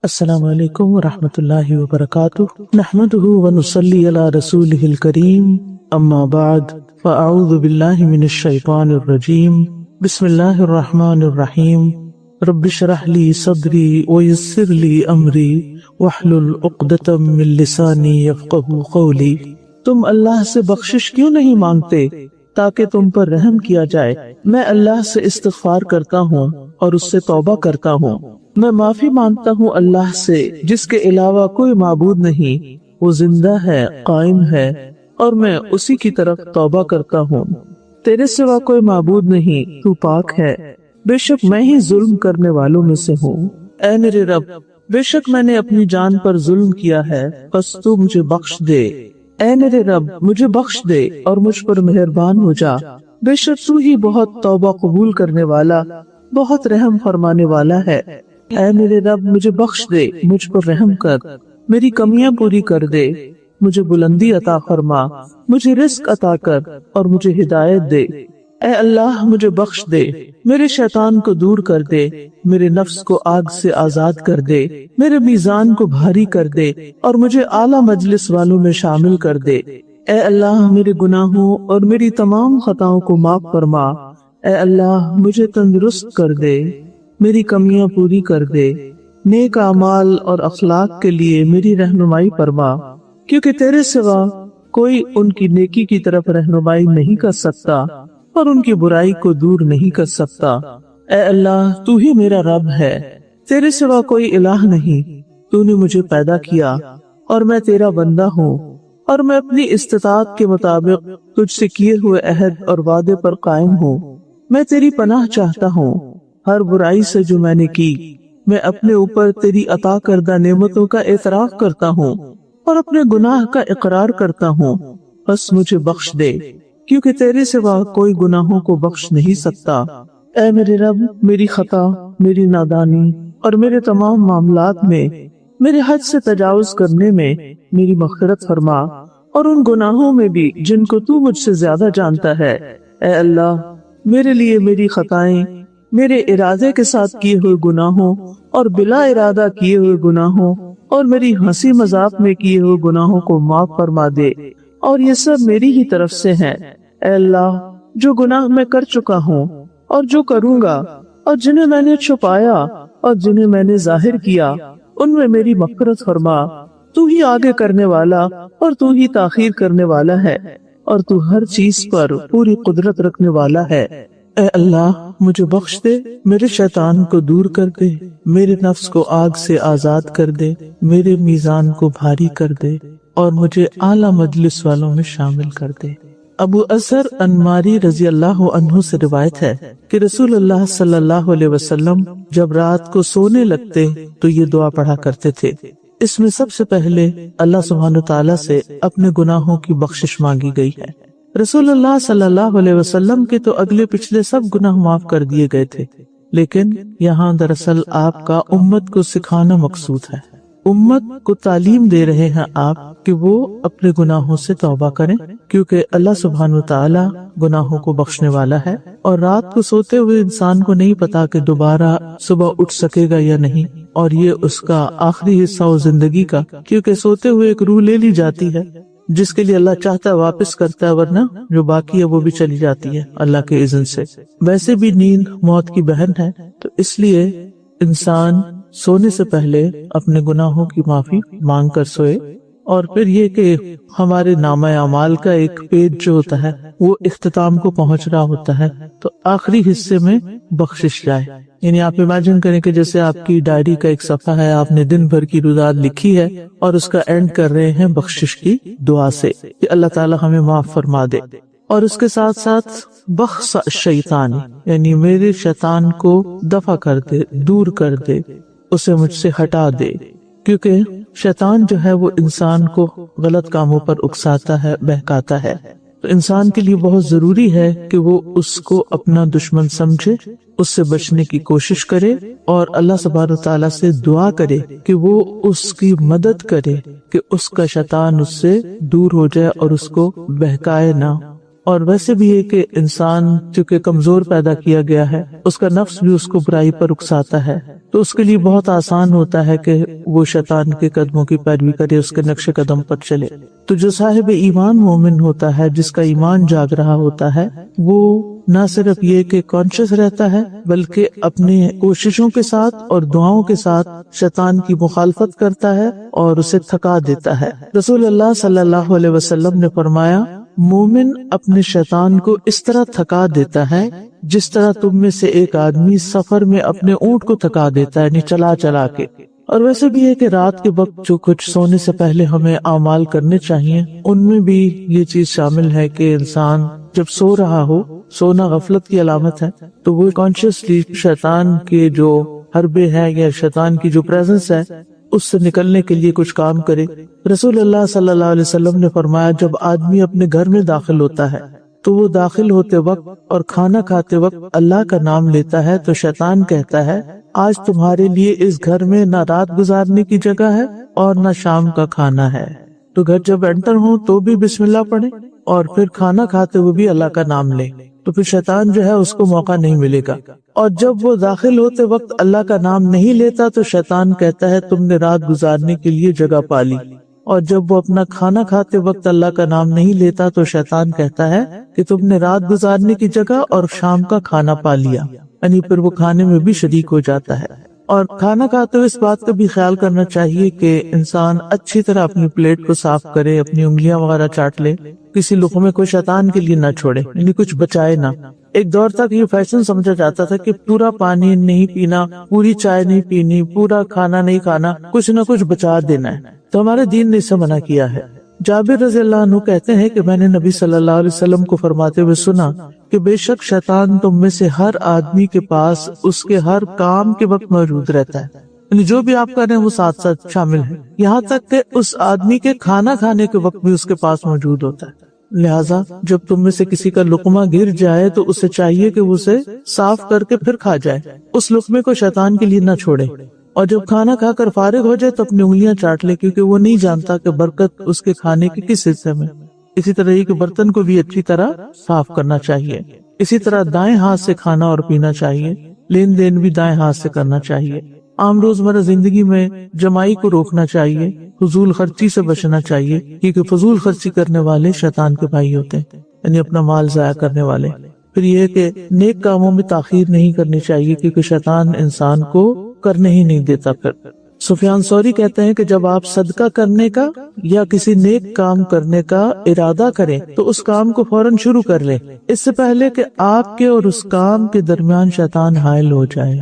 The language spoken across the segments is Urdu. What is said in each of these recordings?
السلام علیکم ورحمۃ اللہ وبرکاتہ، نحمدہ ونصلی علی رسولہ الکریم، اما بعد فاعوذ باللہ من الشیطان الرجیم، بسم اللہ الرحمن الرحیم، رب اشرح لی صدری ویسر لی امری واحلل عقدۃ من لسانی یفقہوا قولی۔ تم اللہ سے بخشش کیوں نہیں مانگتے تاکہ تم پر رحم کیا جائے؟ میں اللہ سے استغفار کرتا ہوں اور اس سے توبہ کرتا ہوں، میں معافی مانگتا ہوں اللہ سے جس کے علاوہ کوئی معبود نہیں، وہ زندہ ہے، قائم ہے، اور میں اسی کی طرف توبہ کرتا ہوں۔ تیرے سوا کوئی معبود نہیں، تو پاک ہے، بے شک میں ہی ظلم کرنے والوں میں سے ہوں۔ اے میرے رب، بے شک میں نے اپنی جان پر ظلم کیا ہے، بس تو مجھے بخش دے۔ اے میرے رب، مجھے بخش دے اور مجھ پر مہربان ہو جا، بے شک تو ہی بہت توبہ قبول کرنے والا، بہت رحم فرمانے والا ہے۔ اے میرے رب، مجھے بخش دے، مجھ پر رحم کر، میری کمیاں پوری کر دے، مجھے بلندی عطا فرما، مجھے رزق عطا کر اور مجھے ہدایت دے۔ اے اللہ، مجھے بخش دے، میرے شیطان کو دور کر دے، میرے نفس کو آگ سے آزاد کر دے، میرے میزان کو بھاری کر دے اور مجھے اعلیٰ مجلس والوں میں شامل کر دے۔ اے اللہ، میرے گناہوں اور میری تمام خطاؤں کو معاف فرما۔ اے اللہ، مجھے تندرست کر دے، میری کمیاں پوری کر دے، نیک اعمال اور اخلاق کے لیے میری رہنمائی فرما، کیونکہ تیرے سوا کوئی ان کی نیکی کی طرف رہنمائی نہیں کر سکتا اور ان کی برائی کو دور نہیں کر سکتا۔ اے اللہ، تو ہی میرا رب ہے، تیرے سوا کوئی الہ نہیں، تو نے مجھے پیدا کیا اور میں تیرا بندہ ہوں، اور میں اپنی استطاعت کے مطابق تجھ سے کیے ہوئے عہد اور وعدے پر قائم ہوں۔ میں تیری پناہ چاہتا ہوں ہر برائی سے جو میں نے کی۔ میں اپنے اوپر تیری عطا کردہ نعمتوں کا اعتراف کرتا ہوں اور اپنے گناہ کا اقرار کرتا ہوں، بس مجھے بخش دے، کیونکہ تیرے سوا کوئی گناہوں کو بخش نہیں سکتا۔ اے میرے رب، میری خطا، میری نادانی اور میرے تمام معاملات میں میرے حد سے تجاوز کرنے میں میری مغفرت فرما، اور ان گناہوں میں بھی جن کو تو مجھ سے زیادہ جانتا ہے۔ اے اللہ، میرے لیے میری خطائیں، میرے ارادے کے ساتھ کیے ہوئے گناہوں اور بلا ارادہ کیے ہوئے گناہوں اور میری ہنسی مذاق میں کیے ہوئے گناہوں کو معاف فرما دے، اور یہ سب میری ہی طرف سے ہیں۔ اے اللہ، جو گناہ میں کر چکا ہوں اور جو کروں گا، اور جنہیں میں نے چھپایا اور جنہیں میں نے ظاہر کیا، ان میں میری مغفرت فرما۔ تو ہی آگے کرنے والا اور تو ہی تاخیر کرنے والا ہے، اور تو ہر چیز پر پوری قدرت رکھنے والا ہے۔ اے اللہ، مجھے بخش دے، میرے شیطان کو دور کر دے، میرے نفس کو آگ سے آزاد کر دے، میرے میزان کو بھاری کر دے اور مجھے اعلیٰ مجلس والوں میں شامل کر دے۔ ابو اذر انماری رضی اللہ عنہ سے روایت ہے کہ رسول اللہ صلی اللہ علیہ وسلم جب رات کو سونے لگتے تو یہ دعا پڑھا کرتے تھے۔ اس میں سب سے پہلے اللہ سبحانہ تعالیٰ سے اپنے گناہوں کی بخشش مانگی گئی ہے۔ رسول اللہ صلی اللہ علیہ وسلم کے تو اگلے پچھلے سب گناہ معاف کر دیے گئے تھے، لیکن یہاں دراصل آپ کا امت کو سکھانا مقصود ہے۔ امت کو تعلیم دے رہے ہیں آپ کہ وہ اپنے گناہوں سے توبہ کریں، کیونکہ اللہ سبحانہ وتعالی گناہوں کو بخشنے والا ہے، اور رات کو سوتے ہوئے انسان کو نہیں پتا کہ دوبارہ صبح اٹھ سکے گا یا نہیں، اور یہ اس کا آخری حصہ ہو زندگی کا، کیونکہ سوتے ہوئے ایک روح لے لی جاتی ہے جس کے لیے اللہ چاہتا ہے واپس کرتا ہے، ورنہ جو باقی ہے وہ بھی چلی جاتی ہے اللہ کے اذن سے۔ ویسے بھی نیند موت کی بہن ہے، تو اس لیے انسان سونے سے پہلے اپنے گناہوں کی معافی مانگ کر سوئے، اور پھر یہ کہ ہمارے نامہ اعمال کا ایک پیج جو ہوتا ہے وہ اختتام کو پہنچ رہا ہوتا ہے، تو آخری حصے میں بخشش جائے۔ یعنی آپ امیجن کریں کہ جیسے آپ کی ڈائری کا ایک صفحہ ہے، آپ نے دن بھر کی روزات لکھی ہے اور اس کا اینڈ کر رہے ہیں بخشش کی دعا سے کہ اللہ تعالی ہمیں معاف فرما دے، اور اس کے ساتھ ساتھ بخش شیطان، یعنی میرے شیطان کو دفع کر دے، دور کر دے، اسے مجھ سے ہٹا دے، کیونکہ شیطان جو ہے وہ انسان کو غلط کاموں پر اکساتا ہے، بہکاتا ہے۔ تو انسان کے لیے بہت ضروری ہے کہ وہ اس کو اپنا دشمن سمجھے، اس سے بچنے کی کوشش کرے، اور اللہ سبحانہ وتعالیٰ سے دعا کرے کہ وہ اس کی مدد کرے کہ اس کا شیطان اس سے دور ہو جائے اور اس کو بہکائے نہ۔ اور ویسے بھی ہے کہ انسان چونکہ کمزور پیدا کیا گیا ہے، اس کا نفس بھی اس کو برائی پر اکساتا ہے، تو اس کے لیے بہت آسان ہوتا ہے کہ وہ شیطان کے قدموں کی پیروی کرے، اس کے نقش قدم پر چلے۔ تو جو صاحب ایمان مومن ہوتا ہے، جس کا ایمان جاگ رہا ہوتا ہے، وہ نہ صرف یہ کہ کانشیس رہتا ہے بلکہ اپنی کوششوں کے ساتھ اور دعاؤں کے ساتھ شیطان کی مخالفت کرتا ہے اور اسے تھکا دیتا ہے۔ رسول اللہ صلی اللہ علیہ وسلم نے فرمایا، مومن اپنے شیطان کو اس طرح تھکا دیتا ہے جس طرح تم میں سے ایک آدمی سفر میں اپنے اونٹ کو تھکا دیتا ہے، یعنی چلا چلا کے۔ اور ویسے بھی ہے کہ رات کے وقت جو کچھ سونے سے پہلے ہمیں اعمال کرنے چاہیے، ان میں بھی یہ چیز شامل ہے کہ انسان جب سو رہا ہو، سونا غفلت کی علامت ہے، تو وہ کانشیسلی شیطان کے جو حربے ہیں یا شیطان کی جو پریزنس ہے اس سے نکلنے کے لیے کچھ کام کرے۔ رسول اللہ صلی اللہ علیہ وسلم نے فرمایا، جب آدمی اپنے گھر میں داخل ہوتا ہے تو وہ داخل ہوتے وقت اور کھانا کھاتے وقت اللہ کا نام لیتا ہے تو شیطان کہتا ہے، آج تمہارے لیے اس گھر میں نہ رات گزارنے کی جگہ ہے اور نہ شام کا کھانا ہے۔ تو گھر جب انٹر ہو تو بھی بسم اللہ پڑھے اور پھر کھانا کھاتے ہوئے بھی اللہ کا نام لے، تو پھر شیطان جو ہے اس کو موقع نہیں ملے گا۔ اور جب وہ داخل ہوتے وقت اللہ کا نام نہیں لیتا تو شیطان کہتا ہے، تم نے رات گزارنے کے لیے جگہ پالی۔ اور جب وہ اپنا کھانا کھاتے وقت اللہ کا نام نہیں لیتا تو شیطان کہتا ہے کہ تم نے رات گزارنے کی جگہ اور شام کا کھانا پا لیا، یعنی پھر وہ کھانے میں بھی شریک ہو جاتا ہے۔ اور کھانا کھاتے ہوئے اس بات کا بھی خیال کرنا چاہیے کہ انسان اچھی طرح اپنی پلیٹ کو صاف کرے، اپنی انگلیاں وغیرہ چاٹ لے، کسی لقمے کو شیطان کے لیے نہ چھوڑے، یعنی کچھ بچائے نہ۔ ایک دور تک یہ فیشن سمجھا جاتا تھا کہ پورا پانی نہیں پینا، پوری چائے نہیں پینی، پورا کھانا نہیں کھانا، کچھ نہ کچھ بچا دینا ہے، تو ہمارے دین نے اس سے منع کیا ہے۔ جابر رضی اللہ عنہ کہتے ہیں کہ میں نے نبی صلی اللہ علیہ وسلم کو فرماتے ہوئے سنا کہ بے شک شیطان تم میں سے ہر آدمی کے پاس اس کے ہر کام کے وقت موجود رہتا ہے، یعنی جو بھی آپ کر رہے ہیں وہ ساتھ ساتھ شامل ہے، یہاں تک کہ اس آدمی کے کھانا کھانے کے وقت بھی اس کے پاس موجود ہوتا ہے۔ لہٰذا جب تم میں سے کسی کا لقمہ گر جائے تو اسے چاہیے کہ وہ اسے صاف کر کے پھر کھا جائے، اس لقمے کو شیطان کے لیے نہ چھوڑے۔ اور جب کھانا کھا کر فارغ ہو جائے تو اپنی انگلیاں چاٹ لے، کیونکہ وہ نہیں جانتا کہ برکت اس کے کھانے کے کس حصے میں۔ اسی طرح یہ کہ برتن کو بھی اچھی طرح صاف کرنا چاہیے۔ اسی طرح دائیں ہاتھ سے کھانا اور پینا چاہیے، لین دین بھی دائیں ہاتھ سے کرنا چاہیے۔ عام روزمرہ زندگی میں جمائی کو روکنا چاہیے، فضول خرچی سے بچنا چاہیے، کیونکہ فضول خرچی کرنے والے شیطان کے بھائی ہوتے ہیں، یعنی اپنا مال ضائع کرنے والے۔ پھر یہ کہ نیک کاموں میں تاخیر نہیں کرنی چاہیے، کیونکہ شیطان انسان کو کرنے ہی نہیں دیتا۔ پھر سفیان ثوری کہتے ہیں کہ جب آپ صدقہ کرنے کا یا کسی نیک کام کرنے کا ارادہ کریں تو اس کام کو فوراً شروع کر لیں، اس سے پہلے کہ آپ کے اور اس کام کے درمیان شیطان حائل ہو جائے۔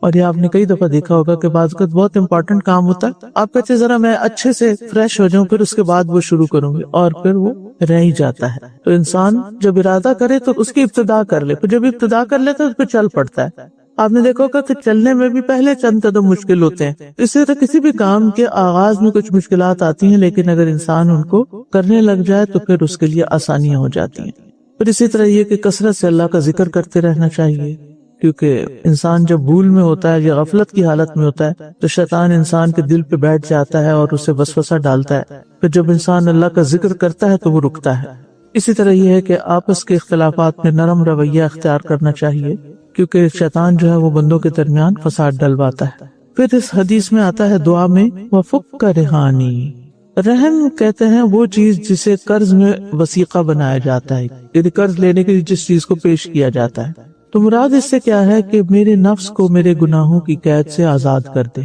اور یہ آپ نے کئی دفعہ دیکھا ہوگا کہ بعض وقت بہت امپورٹنٹ کام ہوتا ہے، آپ کہتے ذرا میں اچھے سے فریش ہو جاؤں پھر اس کے بعد وہ شروع کروں گی، اور پھر وہ رہ ہی جاتا ہے۔ تو انسان جب ارادہ کرے تو اس کی ابتدا کر لے، پھر جب ابتدا کر لے تو اس پہ چل پڑتا ہے۔ آپ نے دیکھا ہوگا کہ چلنے میں بھی پہلے چند قدم مشکل ہوتے ہیں، اس طرح کسی بھی کام کے آغاز میں کچھ مشکلات آتی ہیں، لیکن اگر انسان ان کو کرنے لگ جائے تو پھر اس کے لیے آسانیاں ہو جاتی ہیں۔ پھر اسی طرح یہ کہ کثرت سے اللہ کا ذکر کرتے رہنا چاہیے، کیونکہ انسان جب بھول میں ہوتا ہے یا غفلت کی حالت میں ہوتا ہے تو شیطان انسان کے دل پہ بیٹھ جاتا ہے اور اسے وسوسہ ڈالتا ہے، پھر جب انسان اللہ کا ذکر کرتا ہے تو وہ رکتا ہے۔ اسی طرح یہ ہے کہ آپس کے اختلافات میں نرم رویہ اختیار کرنا چاہیے، کیونکہ شیطان جو ہے وہ بندوں کے درمیان فساد ڈلواتا ہے۔ پھر اس حدیث میں آتا ہے دعا میں وفق کا رہانی، رہن کہتے ہیں وہ چیز جسے قرض میں وثیقہ بنایا جاتا ہے، یعنی قرض لینے کے لیے جس چیز کو پیش کیا جاتا ہے۔ تو مراد اس سے کیا ہے کہ میرے نفس کو میرے گناہوں کی قید سے آزاد کر دے،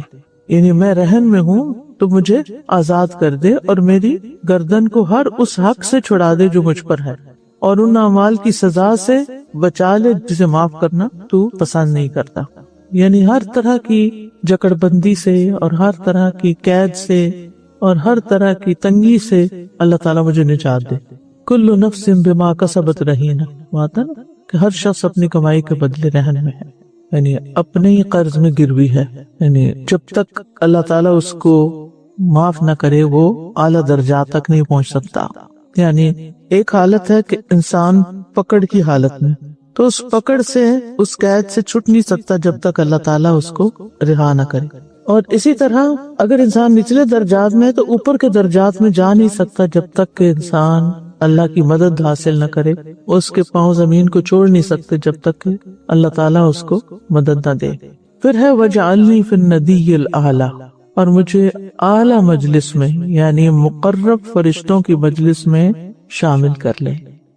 یعنی میں رہن میں ہوں تو مجھے آزاد کر دے اور میری گردن کو ہر اس حق سے چھڑا دے جو مجھ پر ہے، اور ان اعمال کی سزا سے بچا لے جسے معاف کرنا تو پسند نہیں کرتا۔ یعنی ہر طرح کی جکڑ بندی سے اور ہر طرح کی قید سے اور ہر طرح کی تنگی سے اللہ تعالیٰ مجھے نجات دے۔ کل نفس بما کسبت رہینہ، ماتا نا کہ ہر شخص اپنی کمائی کے بدلے رہن میں ہے، یعنی اپنے ہی قرض میں گروی ہے، یعنی جب تک اللہ تعالیٰ اس کو معاف نہ کرے وہ اعلیٰ درجات تک نہیں پہنچ سکتا۔ یعنی ایک حالت ہے کہ انسان پکڑ کی حالت میں، تو اس پکڑ سے اس قید سے چھٹ نہیں سکتا جب تک اللہ تعالیٰ اس کو رہا نہ کرے۔ اور اسی طرح اگر انسان نچلے درجات میں ہے تو اوپر کے درجات میں جا نہیں سکتا جب تک کہ انسان اللہ کی مدد حاصل نہ کرے، اس کے پاؤں زمین کو چھوڑ نہیں سکتے جب تک کہ اللہ تعالیٰ اس کو مدد نہ دے۔ پھر ہے وَجْعَلْنِي فِي النَّدِيِّ الْأَعْلَى، اور مجھے اعلی مجلس میں یعنی مقرب فرشتوں کی مجلس میں شامل کر لے۔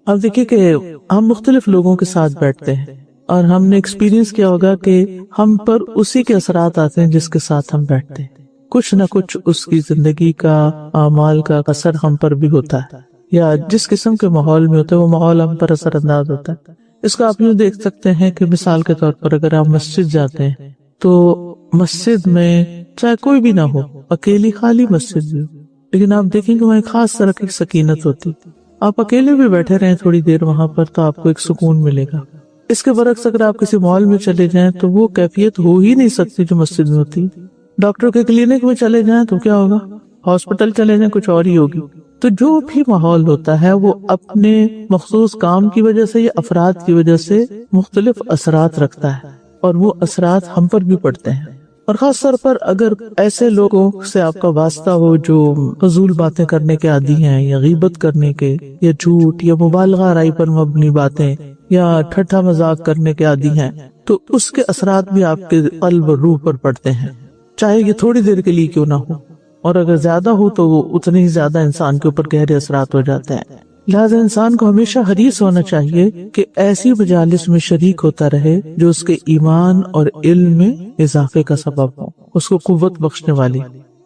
اب دیکھیں کہ ہم مختلف لوگوں کے ساتھ بیٹھتے ہیں اور ہم نے ایکسپیرینس کیا ہوگا کہ ہم پر اسی کے اثرات آتے ہیں جس کے ساتھ ہم بیٹھتے ہیں، کچھ نہ کچھ اس کی زندگی کا، اعمال کا اثر ہم پر بھی ہوتا ہے، یا جس قسم کے ماحول میں ہوتا ہے وہ ماحول ہم پر اثر انداز ہوتا ہے۔ اس کو آپ یوں دیکھ سکتے ہیں کہ مثال کے طور پر اگر آپ مسجد جاتے ہیں تو مسجد میں چاہے کوئی بھی نہ ہو، اکیلی خالی مسجد بھی ہو، لیکن آپ دیکھیں کہ وہاں ایک خاص طرح کی سکینت ہوتی، آپ اکیلے بھی بیٹھے رہیں تھوڑی دیر وہاں پر تو آپ کو ایک سکون ملے گا۔ اس کے برعکس اگر آپ کسی مال میں چلے جائیں تو وہ کیفیت ہو ہی نہیں سکتی جو مسجد میں ہوتی۔ ڈاکٹر کے کلینک میں چلے جائیں تو کیا ہوگا، ہاسپٹل چلے جائیں کچھ اور ہی ہوگی۔ تو جو بھی ماحول ہوتا ہے وہ اپنے مخصوص کام کی وجہ سے یا افراد کی وجہ سے مختلف اثرات رکھتا ہے، اور وہ اثرات ہم پر بھی پڑتے ہیں۔ اور خاص طور پر اگر ایسے لوگوں سے آپ کا واسطہ ہو جو فضول باتیں کرنے کے عادی ہیں، یا غیبت کرنے کے، یا جھوٹ یا مبالغہ آرائی پر مبنی باتیں، یا ٹھٹھا مذاق کرنے کے عادی ہیں، تو اس کے اثرات بھی آپ کے قلب اور روح پر پڑتے ہیں، چاہے یہ تھوڑی دیر کے لیے کیوں نہ ہو، اور اگر زیادہ ہو تو وہ اتنے ہی زیادہ انسان کے اوپر گہرے اثرات ہو جاتے ہیں۔ لہذا انسان کو ہمیشہ حریص ہونا چاہیے کہ ایسی مجالس میں شریک ہوتا رہے جو اس کے ایمان اور علم میں اضافے کا سبب ہو، اس کو قوت بخشنے والی۔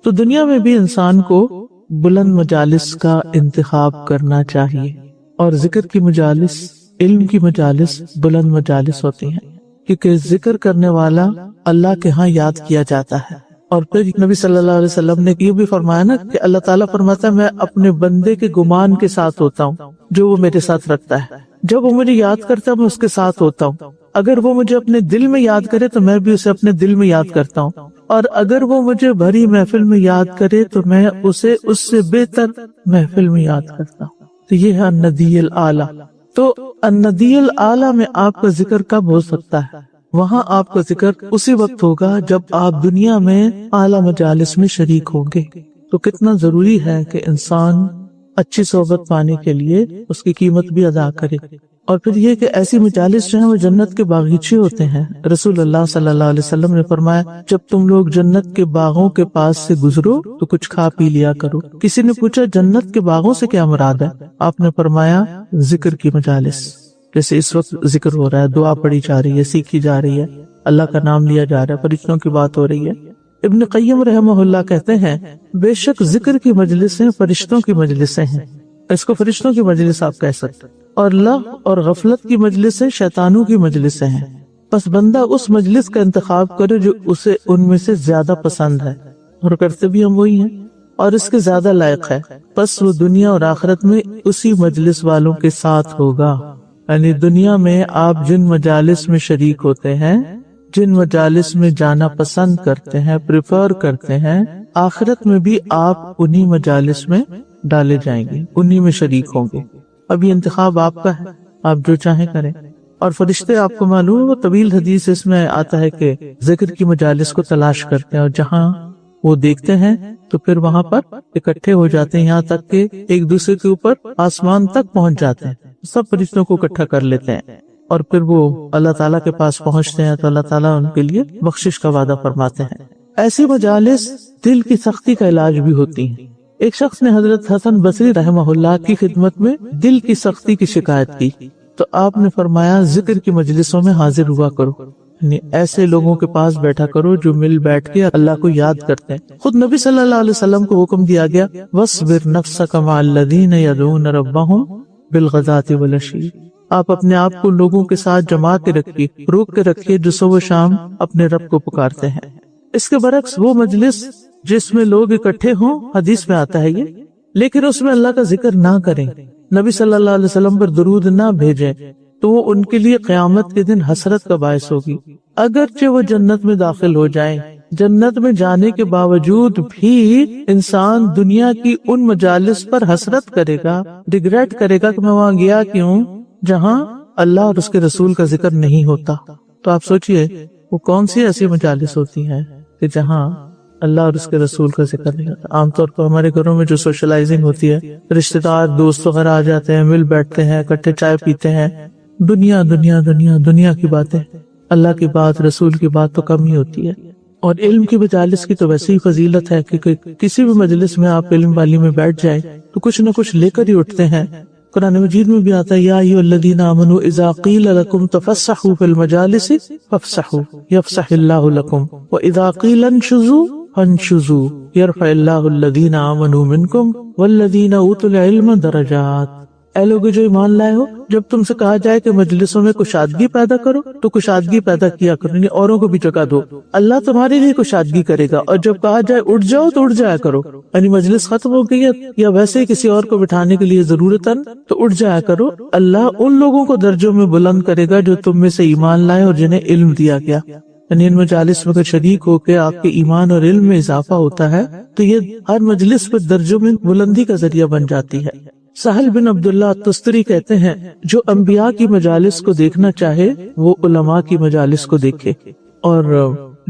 تو دنیا میں بھی انسان کو بلند مجالس کا انتخاب کرنا چاہیے، اور ذکر کی مجالس، علم کی مجالس بلند مجالس ہوتی ہیں، کیونکہ ذکر کرنے والا اللہ کے ہاں یاد کیا جاتا ہے۔ اور پھر نبی صلی اللہ علیہ وسلم نے یہ بھی فرمایا نا کہ اللہ تعالیٰ فرماتا ہے میں اپنے بندے کے گمان کے ساتھ ہوتا ہوں جو وہ میرے ساتھ رکھتا ہے، جب وہ مجھے یاد کرتا ہے میں اس کے ساتھ ہوتا ہوں، اگر وہ مجھے اپنے دل میں یاد کرے تو میں بھی اسے اپنے دل میں یاد کرتا ہوں، اور اگر وہ مجھے بھری محفل میں یاد کرے تو میں اسے اس سے بہتر محفل میں یاد کرتا ہوں۔ تو یہ ہے الندی الاعلی۔ تو الندی الاعلی میں آپ کا ذکر کب ہو سکتا ہے؟ وہاں آپ کا ذکر اسی وقت ہوگا جب آپ دنیا میں اعلیٰ مجالس میں شریک ہوں گے۔ تو کتنا ضروری ہے کہ انسان اچھی صحبت پانے کے لیے اس کی قیمت بھی ادا کرے۔ اور پھر یہ کہ ایسی مجالس جو ہیں وہ جنت کے باغیچے ہوتے ہیں۔ رسول اللہ صلی اللہ علیہ وسلم نے فرمایا جب تم لوگ جنت کے باغوں کے پاس سے گزرو تو کچھ کھا پی لیا کرو۔ کسی نے پوچھا جنت کے باغوں سے کیا مراد ہے؟ آپ نے فرمایا ذکر کی مجالس، جیسے اس وقت ذکر ہو رہا ہے، دعا پڑھی جا رہی ہے، سیکھی جا رہی ہے، اللہ کا نام لیا جا رہا ہے، فرشتوں کی بات ہو رہی ہے۔ ابن قیم رحمہ اللہ کہتے ہیں بے شک ذکر کی مجلسیں فرشتوں کی مجلسیں ہیں، اس کو فرشتوں کی مجلس آپ کہہ سکتے، اور لغو اور غفلت کی مجلسیں شیطانوں کی مجلسیں ہیں، بس بندہ اس مجلس کا انتخاب کرے جو اسے ان میں سے زیادہ پسند ہے، اور کرتے بھی ہم وہی ہیں اور اس کے زیادہ لائق ہے، بس وہ دنیا اور آخرت میں اسی مجلس والوں کے ساتھ ہوگا۔ یعنی دنیا میں آپ جن مجالس میں شریک ہوتے ہیں، جن مجالس میں جانا پسند کرتے ہیں، پریفر کرتے ہیں، آخرت میں بھی آپ انہی مجالس میں ڈالے جائیں گے، انہی میں شریک ہوں گے۔ اب یہ انتخاب آپ کا ہے، آپ جو چاہیں کریں۔ اور فرشتے آپ کو معلوم ہے، وہ طویل حدیث اس میں آتا ہے کہ ذکر کی مجالس کو تلاش کرتے ہیں، اور جہاں وہ دیکھتے ہیں تو پھر وہاں پر اکٹھے ہو جاتے ہیں، یہاں تک کہ ایک دوسرے کے اوپر آسمان تک پہنچ جاتے ہیں، سب فرشتوں کو اکٹھا کر لیتے ہیں، اور پھر وہ اللہ تعالیٰ کے پاس پہنچتے ہیں تو اللہ تعالیٰ ان کے لیے بخشش کا وعدہ فرماتے ہیں۔ ایسی مجالس دل کی سختی کا علاج بھی ہوتی ہیں۔ ایک شخص نے حضرت حسن بصری رحمہ اللہ کی خدمت میں دل کی سختی کی شکایت کی تو آپ نے فرمایا ذکر کی مجلسوں میں حاضر ہوا کرو، یعنی ایسے لوگوں کے پاس بیٹھا کرو جو مل بیٹھ کے اللہ کو یاد کرتے ہیں۔ خود نبی صلی اللہ علیہ وسلم کو حکم دیا گیا وَاصْبِرْ نَفْسَكَ مَعَ الَّذِينَ يَدْعُونَ رَبَّهُمْ بِالْغَدَاةِ وَالْعَشِيِّ، آپ اپنے آپ کو لوگوں کے ساتھ جما کے رکھیے، روک کے رکھیے جو صبح و شام اپنے رب کو پکارتے ہیں۔ اس کے برعکس وہ مجلس جس میں لوگ اکٹھے ہوں، حدیث میں آتا ہے یہ، لیکن اس میں اللہ کا ذکر نہ کریں، نبی صلی اللہ علیہ وسلم پر درود نہ بھیجیں، تو وہ ان کے لیے قیامت کے دن حسرت کا باعث ہوگی۔ اگرچہ وہ جنت میں داخل ہو جائیں، جنت میں جانے کے باوجود بھی انسان دنیا کی ان مجالس پر حسرت کرے گا، ریگریٹ کرے گا کہ میں وہاں گیا کیوں جہاں اللہ اور اس کے رسول کا ذکر نہیں ہوتا۔ تو آپ سوچئے وہ کون سی ایسی مجالس ہوتی ہیں کہ جہاں اللہ اور اس کے رسول کا ذکر نہیں ہوتا. عام طور پر ہمارے گھروں میں جو سوشلائزنگ ہوتی ہے، رشتے دار دوست وغیرہ آ جاتے ہیں، مل بیٹھتے ہیں، اکٹھے چائے پیتے ہیں، دنیا دنیا دنیا دنیا کی باتیں، اللہ کی بات رسول کی بات تو کم ہی ہوتی ہے. اور علم کی مجالس کی تو ویسے ہی فضیلت ہے کہ کسی بھی مجلس میں آپ علم والی میں بیٹھ جائیں تو کچھ نہ کچھ لے کر ہی اٹھتے ہیں. قرآن مجید میں بھی آتا ہے، یا ایھا الذین آمنوا اذا قیل لکم تفسحوا فی المجالس فافسحوا یفسح اللہ لکم واذا قیل انشزوا فانشزوا یرفع اللہ الذین آمنوا منکم والذین اوتوا العلم درجات. اے لوگ جو ایمان لائے ہو، جب تم سے کہا جائے کہ مجلسوں میں کشادگی پیدا کرو تو کشادگی پیدا کیا کرو، یعنی اوروں کو بھی جگہ دو، اللہ تمہارے لیے کشادگی کرے گا. اور جب کہا جائے اٹھ جاؤ تو اٹھ جایا کرو، یعنی مجلس ختم ہو گئی ہے یا ویسے ہی کسی اور کو بٹھانے کے لیے ضرورتاً تو اٹھ جایا کرو. اللہ ان لوگوں کو درجوں میں بلند کرے گا جو تم میں سے ایمان لائے اور جنہیں علم دیا گیا. یعنی ان مجالس میں شریک ہو کے آپ کے ایمان اور علم میں اضافہ ہوتا ہے تو یہ ہر مجلس پر درجوں میں بلندی کا ذریعہ بن جاتی ہے. سہل بن عبداللہ التستری کہتے ہیں، جو انبیاء کی مجالس کو دیکھنا چاہے وہ علماء کی مجالس کو دیکھے. اور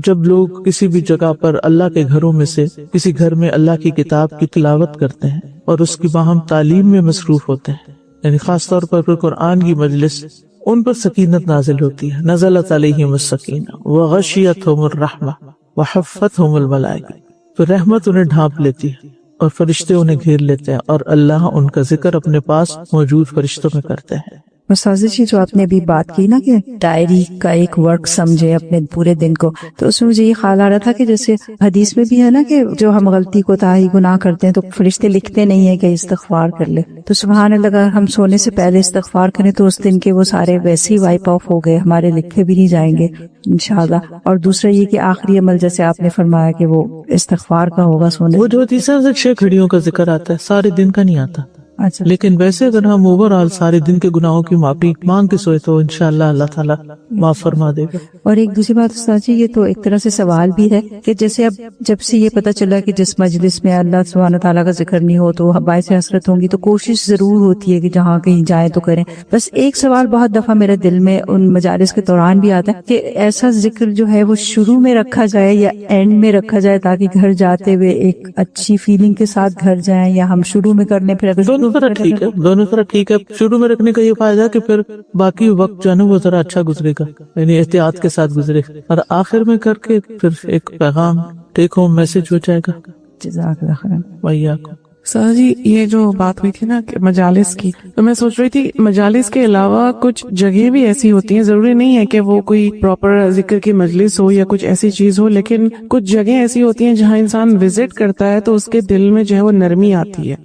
جب لوگ کسی بھی جگہ پر اللہ کے گھروں میں سے کسی گھر میں اللہ کی کتاب کی تلاوت کرتے ہیں اور اس کی باہم تعلیم میں مصروف ہوتے ہیں، یعنی خاص طور پر قرآن کی مجلس، ان پر سکینت نازل ہوتی ہے. نزلت علیہم السکینہ وغشیتہم الرحمہ وحفتہم الملائکہ، تو رحمت انہیں ڈھانپ لیتی ہے اور فرشتے انہیں گھیر لیتے ہیں اور اللہ ان کا ذکر اپنے پاس موجود فرشتوں میں کرتے ہیں. استاذ جی، جو آپ نے ابھی بات کی نا کہ ڈائری کا ایک ورک سمجھے اپنے پورے دن کو، تو اس میں مجھے یہ خیال آ رہا تھا کہ جیسے حدیث میں بھی ہے نا کہ جو ہم غلطی کوتاہی گناہ کرتے ہیں تو فرشتے لکھتے نہیں ہیں کہ استغفار کر لے. تو سبحان اللہ، اگر ہم سونے سے پہلے استغفار کریں تو اس دن کے وہ سارے ویسے ہی وائپ آف ہو گئے، ہمارے لکھے بھی نہیں جائیں گے انشاءاللہ. اور دوسرا یہ کہ آخری عمل جیسے آپ نے فرمایا کہ وہ استغفار کا ہوگا سونے. وہ جو تیسرا سے 6 گھڑیوں کا ذکر آتا ہے، سارے دن کا نہیں آتا. اچھا، لیکن ویسے اگر ہم اوور آل سارے دن کے گناہوں کی معافی مانگ کے سوئے تو انشاءاللہ اللہ تعالیٰ معاف فرما دے گا. اور ایک دوسری بات استاد جی، یہ تو ایک طرح سے سوال بھی ہے کہ جیسے اب جب سے یہ پتہ چلا کہ جس مجلس میں اللہ سبحانہ تعالیٰ کا ذکر نہیں ہو تو باعث حسرت ہوں گی، تو کوشش ضرور ہوتی ہے کہ جہاں کہیں جائیں تو کریں. بس ایک سوال بہت دفعہ میرے دل میں ان مجالس کے دوران بھی آتا ہے کہ ایسا ذکر جو ہے وہ شروع میں رکھا جائے یا اینڈ میں رکھا جائے تاکہ گھر جاتے ہوئے ایک اچھی فیلنگ کے ساتھ گھر جائیں، یا ہم شروع میں کرنے پھر اگر دونوں طرح ٹھیک ہے، دونوں طرح ٹھیک ہے. شروع میں رکھنے کا یہ فائدہ کہ پھر باقی وقت جو ہے نا وہ ذرا اچھا گزرے گا، یعنی احتیاط کے ساتھ گزرے، اور آخر میں کر کے پھر ایک پیغام ٹیک ہوم میسج ہو جائے گا. جزاک اللہ خیر. وإياكم. سر جی، یہ جو بات ہوئی تھی نا کہ مجالس کی، تو میں سوچ رہی تھی مجالس کے علاوہ کچھ جگہیں بھی ایسی ہوتی ہیں، ضروری نہیں ہے کہ وہ کوئی پراپر ذکر کی مجلس ہو یا کچھ ایسی چیز ہو، لیکن کچھ جگہیں ایسی ہوتی ہیں جہاں انسان وزٹ کرتا ہے تو اس کے دل میں جو ہے وہ نرمی آتی ہے.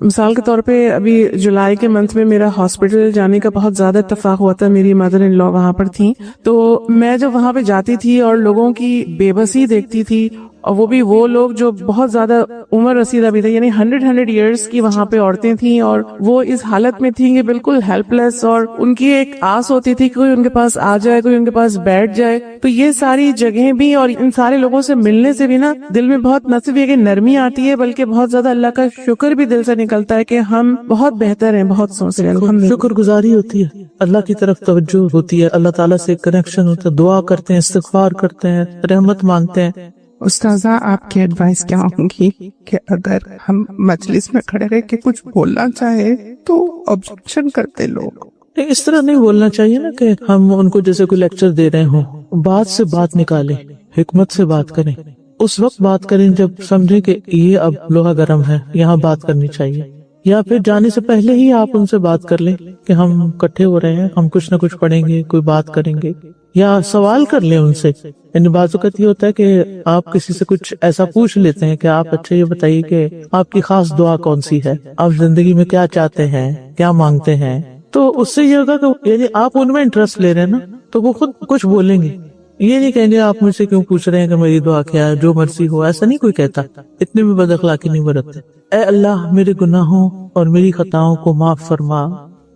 مثال کے طور پہ ابھی جولائی کے منتھ میں میرا ہاسپٹل جانے کا بہت زیادہ اتفاق ہوا تھا. میری مدر ان لا وہاں پر تھیں، تو میں جب وہاں پہ جاتی تھی اور لوگوں کی بے بسی دیکھتی تھی، اور وہ بھی وہ لوگ جو بہت زیادہ عمر رسیدہ بھی تھے، یعنی 100 ایئرس کی وہاں پہ عورتیں تھیں، اور وہ اس حالت میں تھیں کہ بالکل ہیلپ لیس، اور ان کی ایک آس ہوتی تھی کہ کوئی ان کے پاس آ جائے، کوئی ان کے پاس بیٹھ جائے. تو یہ ساری جگہیں بھی اور ان سارے لوگوں سے ملنے سے بھی نا دل میں بہت نہ صرف یہ کہ نرمی آتی ہے بلکہ بہت زیادہ اللہ کا شکر بھی دل سے نکلتا ہے کہ ہم بہت بہتر ہیں، بہت سوچ رہے ہیں. شکر گزاری ہوتی ہے، اللہ کی طرف توجہ ہوتی ہے، اللہ تعالیٰ سے کنیکشن ہوتا ہے، دعا کرتے ہیں، استغفار کرتے ہیں، رحمت مانگتے ہیں. استاذہ، آپ کی ایڈوائس کیا ہوگی کہ اگر ہم مجلس میں کھڑے رہ کے کچھ بولنا چاہے تو آبجیکشن کرتے لوگ؟ اس طرح نہیں بولنا چاہیے نا کہ ہم ان کو جیسے کوئی لیکچر دے رہے ہوں. بات سے بات نکالیں، حکمت سے بات کریں، اس وقت بات کریں جب سمجھیں کہ یہ اب لوہا گرم ہے، یہاں بات کرنی چاہیے. یا پھر جانے سے پہلے ہی آپ ان سے بات کر لیں کہ ہم اکٹھے ہو رہے ہیں، ہم کچھ نہ کچھ پڑھیں گے، کوئی بات کریں گے، یا سوال کر لیں ان سے. یعنی بعض اوقات یہ ہوتا ہے کہ آپ کسی سے کچھ ایسا پوچھ لیتے ہیں کہ آپ اچھا یہ بتائیے کہ آپ کی خاص دعا کون سی ہے، آپ زندگی میں کیا چاہتے ہیں، کیا مانگتے ہیں. تو اس سے یہ ہوگا کہ یعنی آپ ان میں انٹرسٹ لے رہے ہیں نا، تو وہ خود کچھ بولیں گے. یہ نہیں کہیں گے آپ مجھ سے کیوں پوچھ رہے ہیں کہ میری دعا کیا ہے، جو مرضی ہو، ایسا نہیں کوئی کہتا. اتنے بھی بد اخلاقی نہیں برتتے. اے اللہ میرے گناہوں اور میری خطاؤں کو معاف فرما،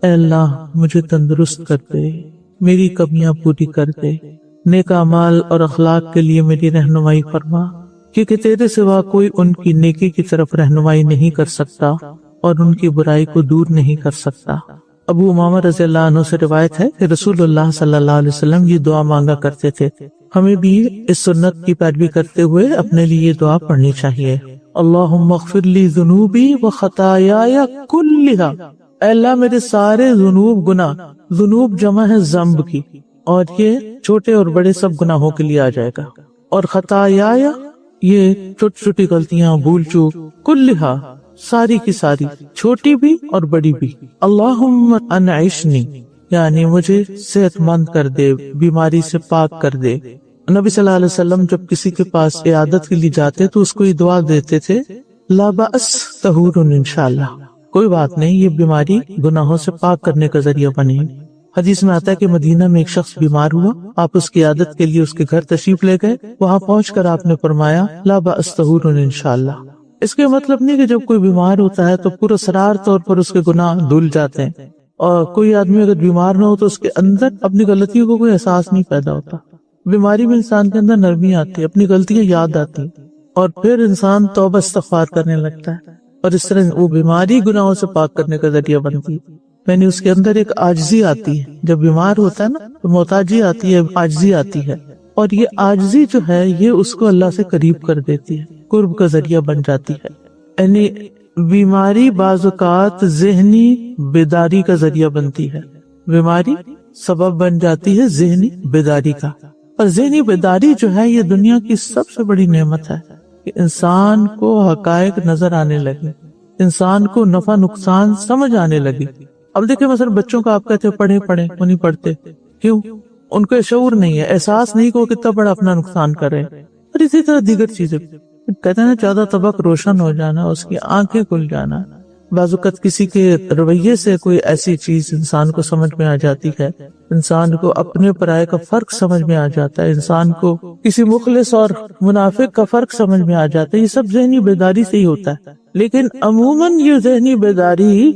اے اللہ مجھے تندرست کر دے، میری کمیاں پوری کر دے، نیک اعمال اور اخلاق کے لیے میری رہنمائی فرما، کیونکہ تیرے سوا کوئی ان کی نیکی کی طرف رہنمائی نہیں کر سکتا اور ان کی برائی کو دور نہیں کر سکتا. ابو امامہ رضی اللہ عنہ سے روایت ہے کہ رسول اللہ صلی اللہ علیہ وسلم یہ دعا مانگا کرتے تھے ہمیں بھی اس سنت کی پیروی کرتے ہوئے اپنے لیے یہ دعا پڑھنی چاہیے. اللہم اغفر لی ذنوبی و خطایای کلھا، اے اللہ میرے سارے گناہ، ذنوب جمع ہے ذنب کی، اور یہ چھوٹے اور بڑے سب گناہوں کے لیے آ جائے گا. اور خطایای یہ چھوٹی چھوٹی غلطیاں، بھول چوک، کلھا ساری کی ساری، چھوٹی بھی اور بڑی بھی. اللہم انعشنی یعنی مجھے صحت مند کر دے، بیماری سے پاک کر دے. نبی صلی اللہ علیہ وسلم جب کسی کے پاس عیادت کے لیے جاتے تو اس کو یہ دعا دیتے تھے، لا بأس طہور انشاءاللہ، کوئی بات نہیں، یہ بیماری گناہوں سے پاک کرنے کا ذریعہ بنے. حدیث میں آتا ہے کہ مدینہ میں ایک شخص بیمار ہوا، آپ اس کی عیادت کے لیے اس کے گھر تشریف لے گئے. وہاں پہنچ کر آپ نے فرمایا لا بأس طہور انشاءاللہ. اس کے مطلب نہیں کہ جب کوئی بیمار ہوتا ہے تو پراسرار طور پر اس کے گناہ دھل جاتے ہیں، اور کوئی آدمی اگر بیمار نہ ہو تو اس کے اندر اپنی غلطیوں کو کوئی احساس نہیں پیدا ہوتا. بیماری میں انسان کے اندر نرمی آتی ہے، اپنی غلطیاں یاد آتی ہیں، اور پھر انسان توبہ استغفار کرنے لگتا ہے، اور اس طرح وہ بیماری گناہوں سے پاک کرنے کا ذریعہ بنتی ہے. یعنی اس کے اندر ایک عاجزی آتی ہے، جب بیمار ہوتا ہے نا تو محتاجی آتی ہے، عاجزی آتی ہے، اور یہ عاجزی جو ہے یہ اس کو اللہ سے قریب کر دیتی ہے، قرب کا ذریعہ بن جاتی ہے. یعنی بیماری بعض اوقات ذہنی بیداری کا ذریعہ بنتی ہے، بیماری سبب بن جاتی ہے ذہنی بیداری کا. اور ذہنی بیداری جو ہے یہ دنیا کی سب سے بڑی نعمت ہے کہ انسان کو حقائق نظر آنے لگے، انسان کو نفع نقصان سمجھ آنے لگے. اب دیکھیں مثلا بچوں کا آپ کہتے پڑھیں وہ نہیں پڑھتے، کیوں؟ ان کو شعور نہیں ہے، احساس نہیں کہ وہ کتنا بڑا اپنا نقصان کر رہے. اور اسی طرح دیگر چیزیں کہتے ہیں نا، زیادہ طبق روشن ہو جانا، اس کی آنکھیں کھل جانا. بعض اوقات کسی کے رویے سے کوئی ایسی چیز انسان کو سمجھ میں آ جاتی ہے، انسان کو اپنے پرائے کا فرق سمجھ میں آ جاتا ہے، انسان کو کسی مخلص اور منافق کا فرق سمجھ میں آ جاتا ہے. یہ سب ذہنی بیداری سے ہی ہوتا ہے. لیکن عموماً یہ ذہنی بیداری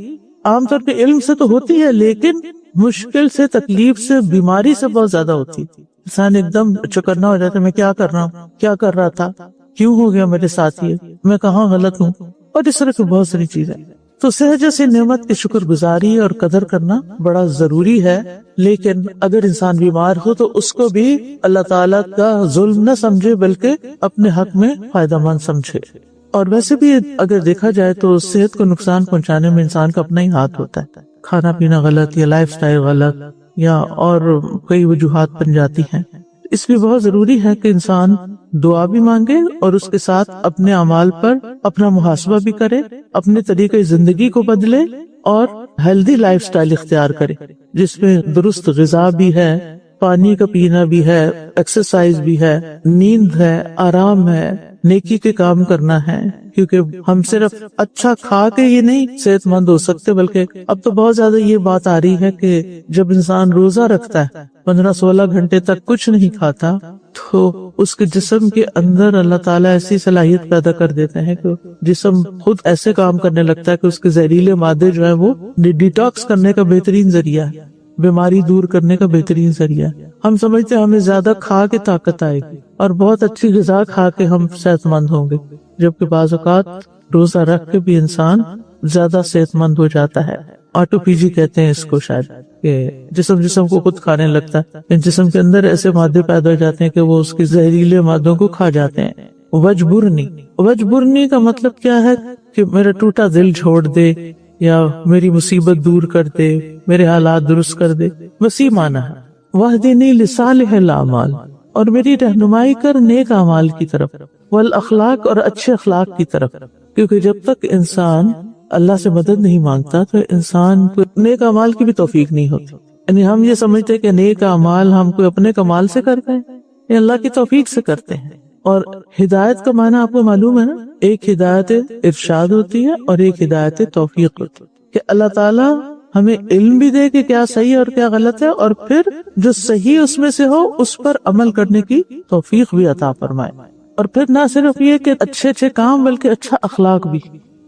عام طور پہ علم سے تو ہوتی ہے، لیکن مشکل سے، تکلیف سے، بیماری سے بہت زیادہ ہوتی ہے. انسان ایک دم چکرنا ہو جاتا ہے، میں کیا کر رہا ہوں، کیا کر رہا تھا، کیوں ہو گیا میرے ساتھ یہ، میں کہاں غلط ہوں، اور اس طرح کی بہت ساری چیزیں. تو صحت جیسی نعمت کی شکر گزاری اور قدر کرنا بڑا ضروری ہے. لیکن اگر انسان بیمار ہو تو اس کو بھی اللہ تعالیٰ کا ظلم نہ سمجھے، بلکہ اپنے حق میں فائدہ مند سمجھے. اور ویسے بھی اگر دیکھا جائے تو صحت کو نقصان پہنچانے میں انسان کا اپنا ہی ہاتھ ہوتا ہے. کھانا پینا غلط یا لائف سٹائل غلط یا اور کئی وجوہات بن جاتی ہیں. اس لیے بہت ضروری ہے کہ انسان دعا بھی مانگے اور اس کے ساتھ اپنے اعمال پر اپنا محاسبہ بھی کرے، اپنے طریقے زندگی کو بدلے اور ہیلدی لائف سٹائل اختیار کرے، جس میں درست غذا بھی ہے، پانی کا پینا بھی ہے، ایکسرسائز بھی ہے، نیند ہے، آرام ہے، نیکی کے کام کرنا ہے. کیونکہ ہم صرف اچھا کھا کے یہ نہیں صحت مند ہو سکتے، بلکہ اب تو بہت زیادہ یہ بات آ رہی ہے کہ جب انسان روزہ رکھتا ہے 15-16 گھنٹے تک کچھ نہیں کھاتا تو اس کے جسم کے اندر اللہ تعالیٰ ایسی صلاحیت پیدا کر دیتے ہیں کہ جسم خود ایسے کام کرنے لگتا ہے کہ اس کے زہریلے مادے جو ہیں وہ ڈیٹاکس کرنے کا بہترین ذریعہ ہے، بیماری دور کرنے کا بہترین ذریعہ. ہم سمجھتے ہیں ہمیں زیادہ کھا کے طاقت آئے گی اور بہت اچھی غذا کھا کے ہم صحت مند ہوں گے، جبکہ بعض اوقات روزہ رکھ کے بھی انسان زیادہ صحت مند ہو جاتا ہے. آٹوپیجی کہتے ہیں اس کو، شاید کہ جسم کو خود کھانے لگتا ہے، جسم کے اندر ایسے مادے پیدا ہو جاتے ہیں کہ وہ اس کے زہریلے مادوں کو کھا جاتے ہیں. وجبرنی کا مطلب کیا ہے کہ میرا ٹوٹا دل چھوڑ دے یا میری مصیبت دور کر دے، میرے حالات درست کر دے. وسیع معنی ہے. واہدنی لصالح الاعمال، اور میری رہنمائی کر نیک اعمال کی طرف، والاخلاق، اور اچھے اخلاق کی طرف. کیونکہ جب تک انسان اللہ سے مدد نہیں مانگتا تو انسان کو نیک اعمال کی بھی توفیق نہیں ہوتی. یعنی ہم یہ سمجھتے ہیں کہ نیک اعمال ہم کوئی اپنے کمال سے کرتے ہیں یا اللہ کی توفیق سے کرتے ہیں. اور ہدایت کا معنی آپ کو معلوم ہے نا، ایک ہدایت ارشاد ہوتی ہے اور ایک ہدایت توفیق ہوتی ہے، کہ اللہ تعالیٰ ہمیں علم بھی دے کہ کیا صحیح اور کیا غلط ہے، اور پھر جو صحیح اس میں سے ہو اس پر عمل کرنے کی توفیق بھی عطا فرمائے. اور پھر نہ صرف یہ کہ اچھے کام بلکہ اچھا اخلاق بھی،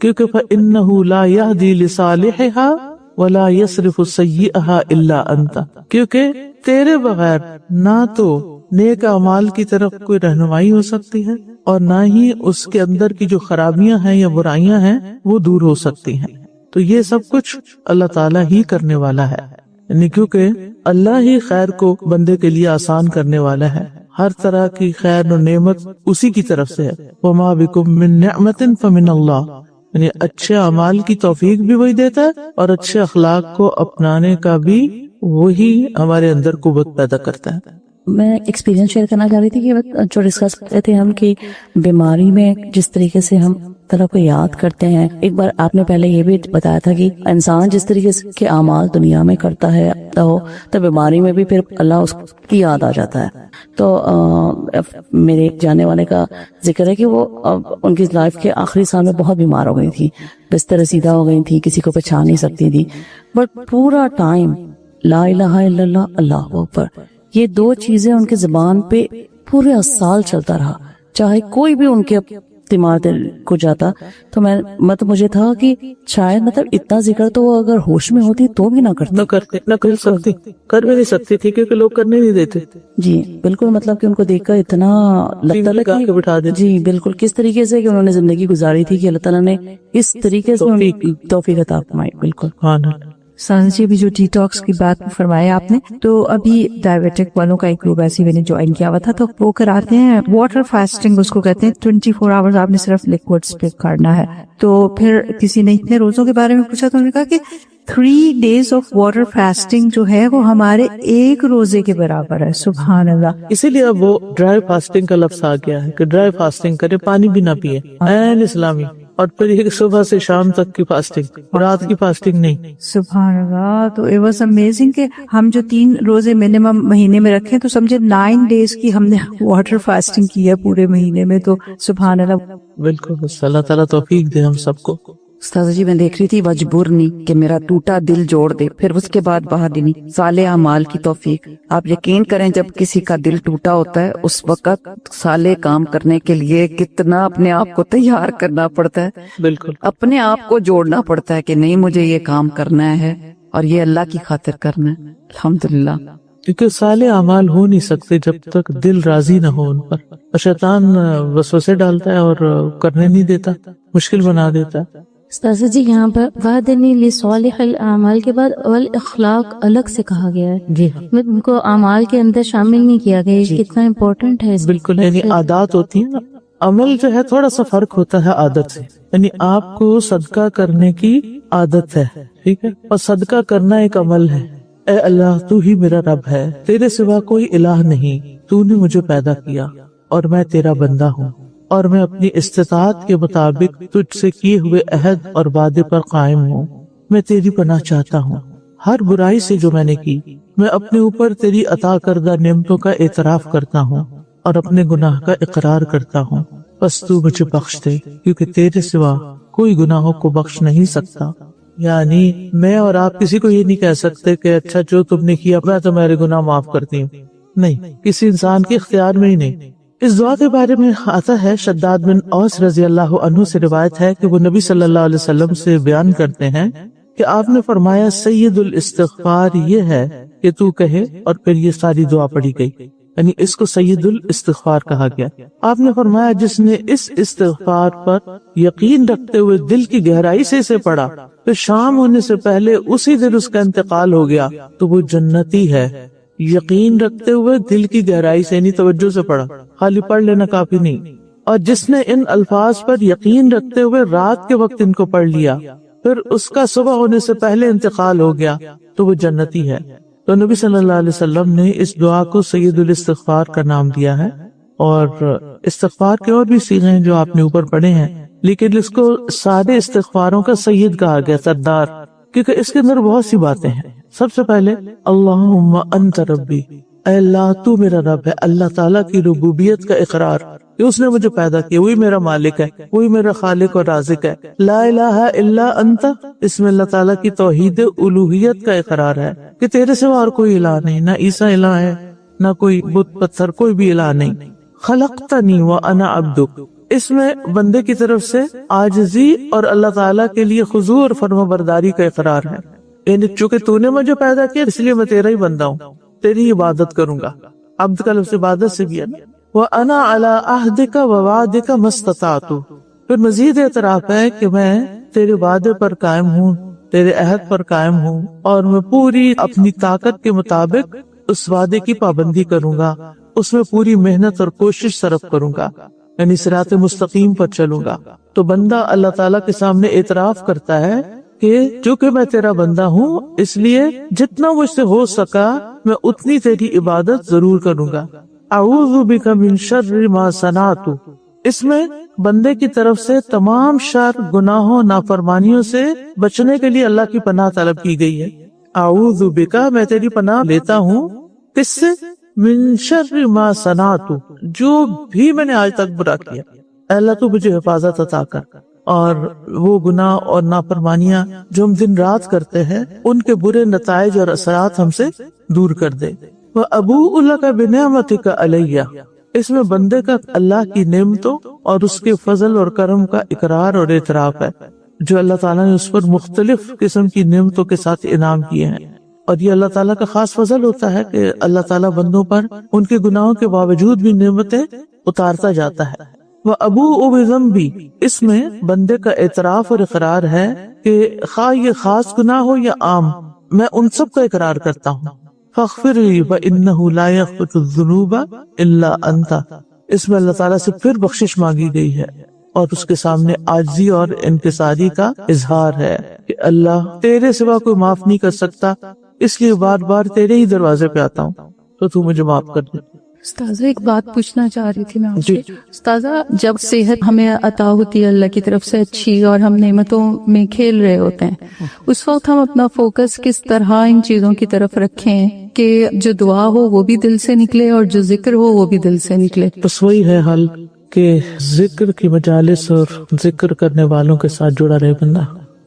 کیونکہ فَإِنَّهُ لَا يَهْدِي لِصَالِحِهَا وَلَا يَصْرِفُ سَيِّئَهَا إِلَّا أَنْتَ، کیونکہ تیرے بغیر نہ تو نیک اعمال کی طرف کوئی رہنمائی ہو سکتی ہے اور نہ ہی اس کے اندر کی جو خرابیاں ہیں یا برائیاں ہیں وہ دور ہو سکتی ہیں. تو یہ سب کچھ اللہ تعالیٰ ہی کرنے والا ہے، یعنی کیونکہ اللہ ہی خیر کو بندے کے لیے آسان کرنے والا ہے. ہر طرح کی خیر و نعمت اسی کی طرف سے ہے. وما بکم من نعمت فمن اللہ، یعنی اچھے اعمال کی توفیق بھی وہی دیتا ہے اور اچھے اخلاق کو اپنانے کا بھی وہی ہمارے اندر قوت پیدا کرتا ہے. میں ایکسپیرینس شیئر کرنا چاہ رہی تھی کہ جو ڈسکس کرتے تھے ہم کہ بیماری میں جس طریقے سے ہم طرح کو یاد کرتے ہیں. ایک بار آپ نے پہلے یہ بھی بتایا تھا کہ انسان جس طریقے کے اعمال دنیا میں کرتا ہے تو بیماری میں بھی پھر اللہ اس کی یاد آ جاتا ہے. تو میرے جانے والے کا ذکر ہے کہ وہ ان کی لائف کے آخری سال میں بہت بیمار ہو گئی تھی، بستر رسیدہ ہو گئی تھی، کسی کو پہچان نہیں سکتی تھی، بٹ پورا ٹائم لا الہ الا اللہ، اللہ اکبر، یہ دو چیزیں ان کے زبان پہ پورے سال چلتا رہا. چاہے کوئی بھی ان کے دماغ کو جاتا تو مجھے تھا کہ شاید اتنا ذکر تو وہ اگر ہوش میں ہوتی تو بھی نہ کرتے، نہ کر بھی نہیں سکتی تھی کیونکہ لوگ کرنے نہیں دیتے. جی بالکل، کہ ان کو دیکھ کر اتنا لگتا ہے بٹھا دے. جی بالکل، کس طریقے سے کہ انہوں نے زندگی گزاری تھی کہ اللہ تعالیٰ نے اس طریقے سے توفیق عطا فرمائی. بالکل. سانس جی ابھی جو ڈی ٹاکس کی بات فرمایا آپ نے، تو ابھی ڈائبیٹک والوں کا ایک گروپ ایسی میں نے جوائن کیا ہوا تھا، تو وہ کراتے ہیں واٹر فاسٹنگ، اس کو کہتے ہیں 24 آورز آپ نے صرف لیکوڈز پہ کرنا ہے. تو پھر کسی نے اتنے روزوں کے بارے میں پوچھا تو انہوں نے کہا کہ 3 days آف واٹر فاسٹنگ جو ہے وہ ہمارے ایک روزے کے برابر ہے. سبحان اللہ. اسی لیے اب وہ ڈرائی فاسٹنگ کا لفظ آ گیا ہے کہ ڈرائی فاسٹنگ کرے، پانی بھی نہ پیے، عین اسلامی. اور پھر یہ صبح سے شام تک کی فاسٹنگ، رات کی فاسٹنگ نہیں. سبحان اللہ. تو it was amazing کہ ہم جو 3 روزے منیمم مہینے میں رکھیں تو سمجھے 9 days کی ہم نے واٹر فاسٹنگ کی ہے پورے مہینے میں. تو سبحان اللہ. بالکل، اللہ تعالیٰ توفیق دے ہم سب کو. استاذہ جی میں دیکھ رہی تھی مجبورنی کہ میرا ٹوٹا دل جوڑ دے، پھر اس کے بعد باہر دینی صالح اعمال کی توفیق. آپ یقین کریں جب کسی کا دل ٹوٹا ہوتا ہے اس وقت صالح کام کرنے کے لیے کتنا اپنے آپ کو تیار کرنا پڑتا ہے. بالکل، اپنے آپ کو جوڑنا پڑتا ہے کہ نہیں مجھے یہ کام کرنا ہے اور یہ اللہ کی خاطر کرنا ہے. الحمدللہ. کیونکہ صالح اعمال ہو نہیں سکتے جب تک دل راضی نہ ہو ان پر. شیطان وسوسے ڈالتا ہے اور کرنے نہیں دیتا، مشکل بنا دیتا ہے. استاذہ جی یہاں پر وعدنی لصالح الاعمال کے بعد والاخلاق الگ سے کہا گیا ہے. جی ان کو اعمال کے اندر شامل نہیں کیا گیا. یہ کتنا امپورٹنٹ ہے. بالکل، یعنی عادات ہوتی ہیں نا، عمل جو ہے تھوڑا سا فرق ہوتا ہے عادت سے. یعنی آپ کو صدقہ کرنے کی عادت ہے، ٹھیک ہے، اور صدقہ کرنا ایک عمل ہے. اے اللہ تو ہی میرا رب ہے، تیرے سوا کوئی الہ نہیں، تو نے مجھے پیدا کیا اور میں تیرا بندہ ہوں اور میں اپنی استطاعت کے مطابق تجھ سے کیے ہوئے عہد اور وعدے پر قائم ہوں. میں تیری پناہ چاہتا ہوں ہر برائی سے جو میں نے کی. میں اپنے اوپر تیری عطا کردہ نعمتوں کا اعتراف کرتا ہوں اور اپنے گناہ کا اقرار کرتا ہوں. بس تو مجھے بخش دے کیونکہ تیرے سوا کوئی گناہوں کو بخش نہیں سکتا. یعنی میں اور آپ کسی کو یہ نہیں کہہ سکتے کہ اچھا جو تم نے کیا میں تمہارے گناہ معاف کرتی ہوں. نہیں، کسی انسان کے اختیار میں ہی نہیں. اس دعا کے بارے میں آتا ہے، شداد بن اوس رضی اللہ عنہ سے روایت ہے کہ وہ نبی صلی اللہ علیہ وسلم سے بیان کرتے ہیں کہ آپ نے فرمایا سید الاستغفار یہ ہے کہ تو کہے، اور پھر یہ ساری دعا پڑھی گئی. یعنی اس کو سید الاستغفار کہا گیا. آپ نے فرمایا جس نے اس استغفار پر یقین رکھتے ہوئے دل کی گہرائی سے اسے پڑھا، پھر شام ہونے سے پہلے اسی دن اس کا انتقال ہو گیا تو وہ جنتی ہے. یقین رکھتے ہوئے دل کی گہرائی سے، یعنی توجہ سے پڑھا، خالی پڑھ لینا کافی نہیں. اور جس نے ان الفاظ پر یقین رکھتے ہوئے رات کے وقت ان کو پڑھ لیا پھر اس کا صبح ہونے سے پہلے انتقال ہو گیا تو وہ جنتی ہے. تو نبی صلی اللہ علیہ وسلم نے اس دعا کو سید الاستغفار کا نام دیا ہے. اور استغفار کے اور بھی صیغے ہیں جو آپ نے اوپر پڑھے ہیں، لیکن اس کو سارے استغفاروں کا سید کہا گیا، سردار، کیونکہ اس کے اندر بہت سی باتیں ہیں. سب سے پہلے اللہم انت ربی، اے اللہ تو میرا رب ہے. اللہ تعالیٰ کی ربوبیت کا اقرار کہ اس نے مجھے پیدا کیا، وہی میرا مالک ہے، وہی میرا خالق اور رازق ہے. لا الہ الا انت، اس میں اللہ تعالیٰ کی توحید الوہیت کا اقرار ہے کہ تیرے سوا اور کوئی الہ نہیں، نہ عیسیٰ الہ ہے، نہ کوئی بت پتھر، کوئی بھی الہ نہیں. خلقتنی وانا عبدک، اس میں بندے کی طرف سے عاجزی اور اللہ تعالیٰ کے لیے خضوع اور فرما برداری کا اقرار ہے. یعنی چونکہ تو نے مجھے پیدا کیا اس لیے میں تیرا ہی بندہ ہوں، تیری عبادت کروں گا. عبد کا لفظ عبادت سے بھی ہے. وَأَنَا عَلَىٰ عَهْدِكَ وَوَعْدِكَ مَا اسْتَطَعْتُ، پھر مزید اعتراف ہے کہ میں تیرے وعدے پر قائم ہوں، تیرے عہد پر قائم ہوں، اور میں پوری اپنی طاقت کے مطابق اس وعدے کی پابندی کروں گا. اس میں پوری محنت اور کوشش صرف کروں گا، یعنی صراط مستقیم پر چلوں گا۔ تو بندہ اللہ تعالیٰ کے سامنے اعتراف کرتا ہے کہ چونکہ میں تیرا بندہ ہوں، اس لیے جتنا مجھ سے ہو سکا میں اتنی تیری عبادت ضرور کروں گا۔ اعوذ بک من شر ما صنعت، اس میں بندے کی طرف سے تمام شر، گناہوں، نافرمانیوں سے بچنے کے لیے اللہ کی پناہ طلب کی گئی ہے۔ اعوذ بک، میں تیری پناہ لیتا ہوں، کس سے؟ من شر ما صنعت، جو بھی میں نے آج تک برا کیا، اے اللہ تو مجھے حفاظت عطا کر، اور وہ گناہ اور نافرمانیاں جو ہم دن رات کرتے ہیں ان کے برے نتائج اور اثرات ہم سے دور کر دے۔ وَأَبُوءُ لَكَ بِنِعْمَتِكَ عَلَيَّ، اس میں بندے کا اللہ کی نعمتوں اور اس کے فضل اور کرم کا اقرار اور اعتراف ہے، جو اللہ تعالیٰ نے اس پر مختلف قسم کی نعمتوں کے ساتھ انعام کیے ہیں۔ اور یہ اللہ تعالیٰ کا خاص فضل ہوتا ہے کہ اللہ تعالیٰ بندوں پر ان کے گناہوں کے باوجود بھی نعمتیں اتارتا جاتا ہے۔ وَأَبُوءُ بِذَنبِي، اس میں بندے کا اعتراف اور اقرار ہے کہ خواہ یہ خاص گناہ ہو یا عام، میں ان سب کا اقرار کرتا ہوں۔ فَاغْفِرْ لِي وَإِنَّهُ لَا يَغْفِرُ الذُّنُوبَ إِلَّا أَنْتَ، اس میں اللہ تعالیٰ سے پھر بخشش مانگی گئی ہے اور اس کے سامنے عاجزی اور انکساری کا اظہار ہے کہ اللہ تیرے سوا کوئی معاف نہیں کر سکتا، اس لیے بار بار تیرے ہی دروازے پہ آتا ہوں تو تو مجھے معاف کر دے۔ استاذہ ایک بات پوچھنا چاہ رہی تھی میں آپ سے۔ استاذہ جب صحت ہمیں عطا ہوتی ہے اللہ کی طرف سے اچھی اور ہم نعمتوں میں کھیل رہے ہوتے ہیں، اس وقت ہم اپنا فوکس کس طرح ان چیزوں کی طرف رکھیں کہ جو دعا ہو وہ بھی دل سے نکلے اور جو ذکر ہو وہ بھی دل سے نکلے؟ بس وہی ہے حل کہ ذکر کی مجالس اور ذکر کرنے والوں کے ساتھ جڑا رہے بندہ،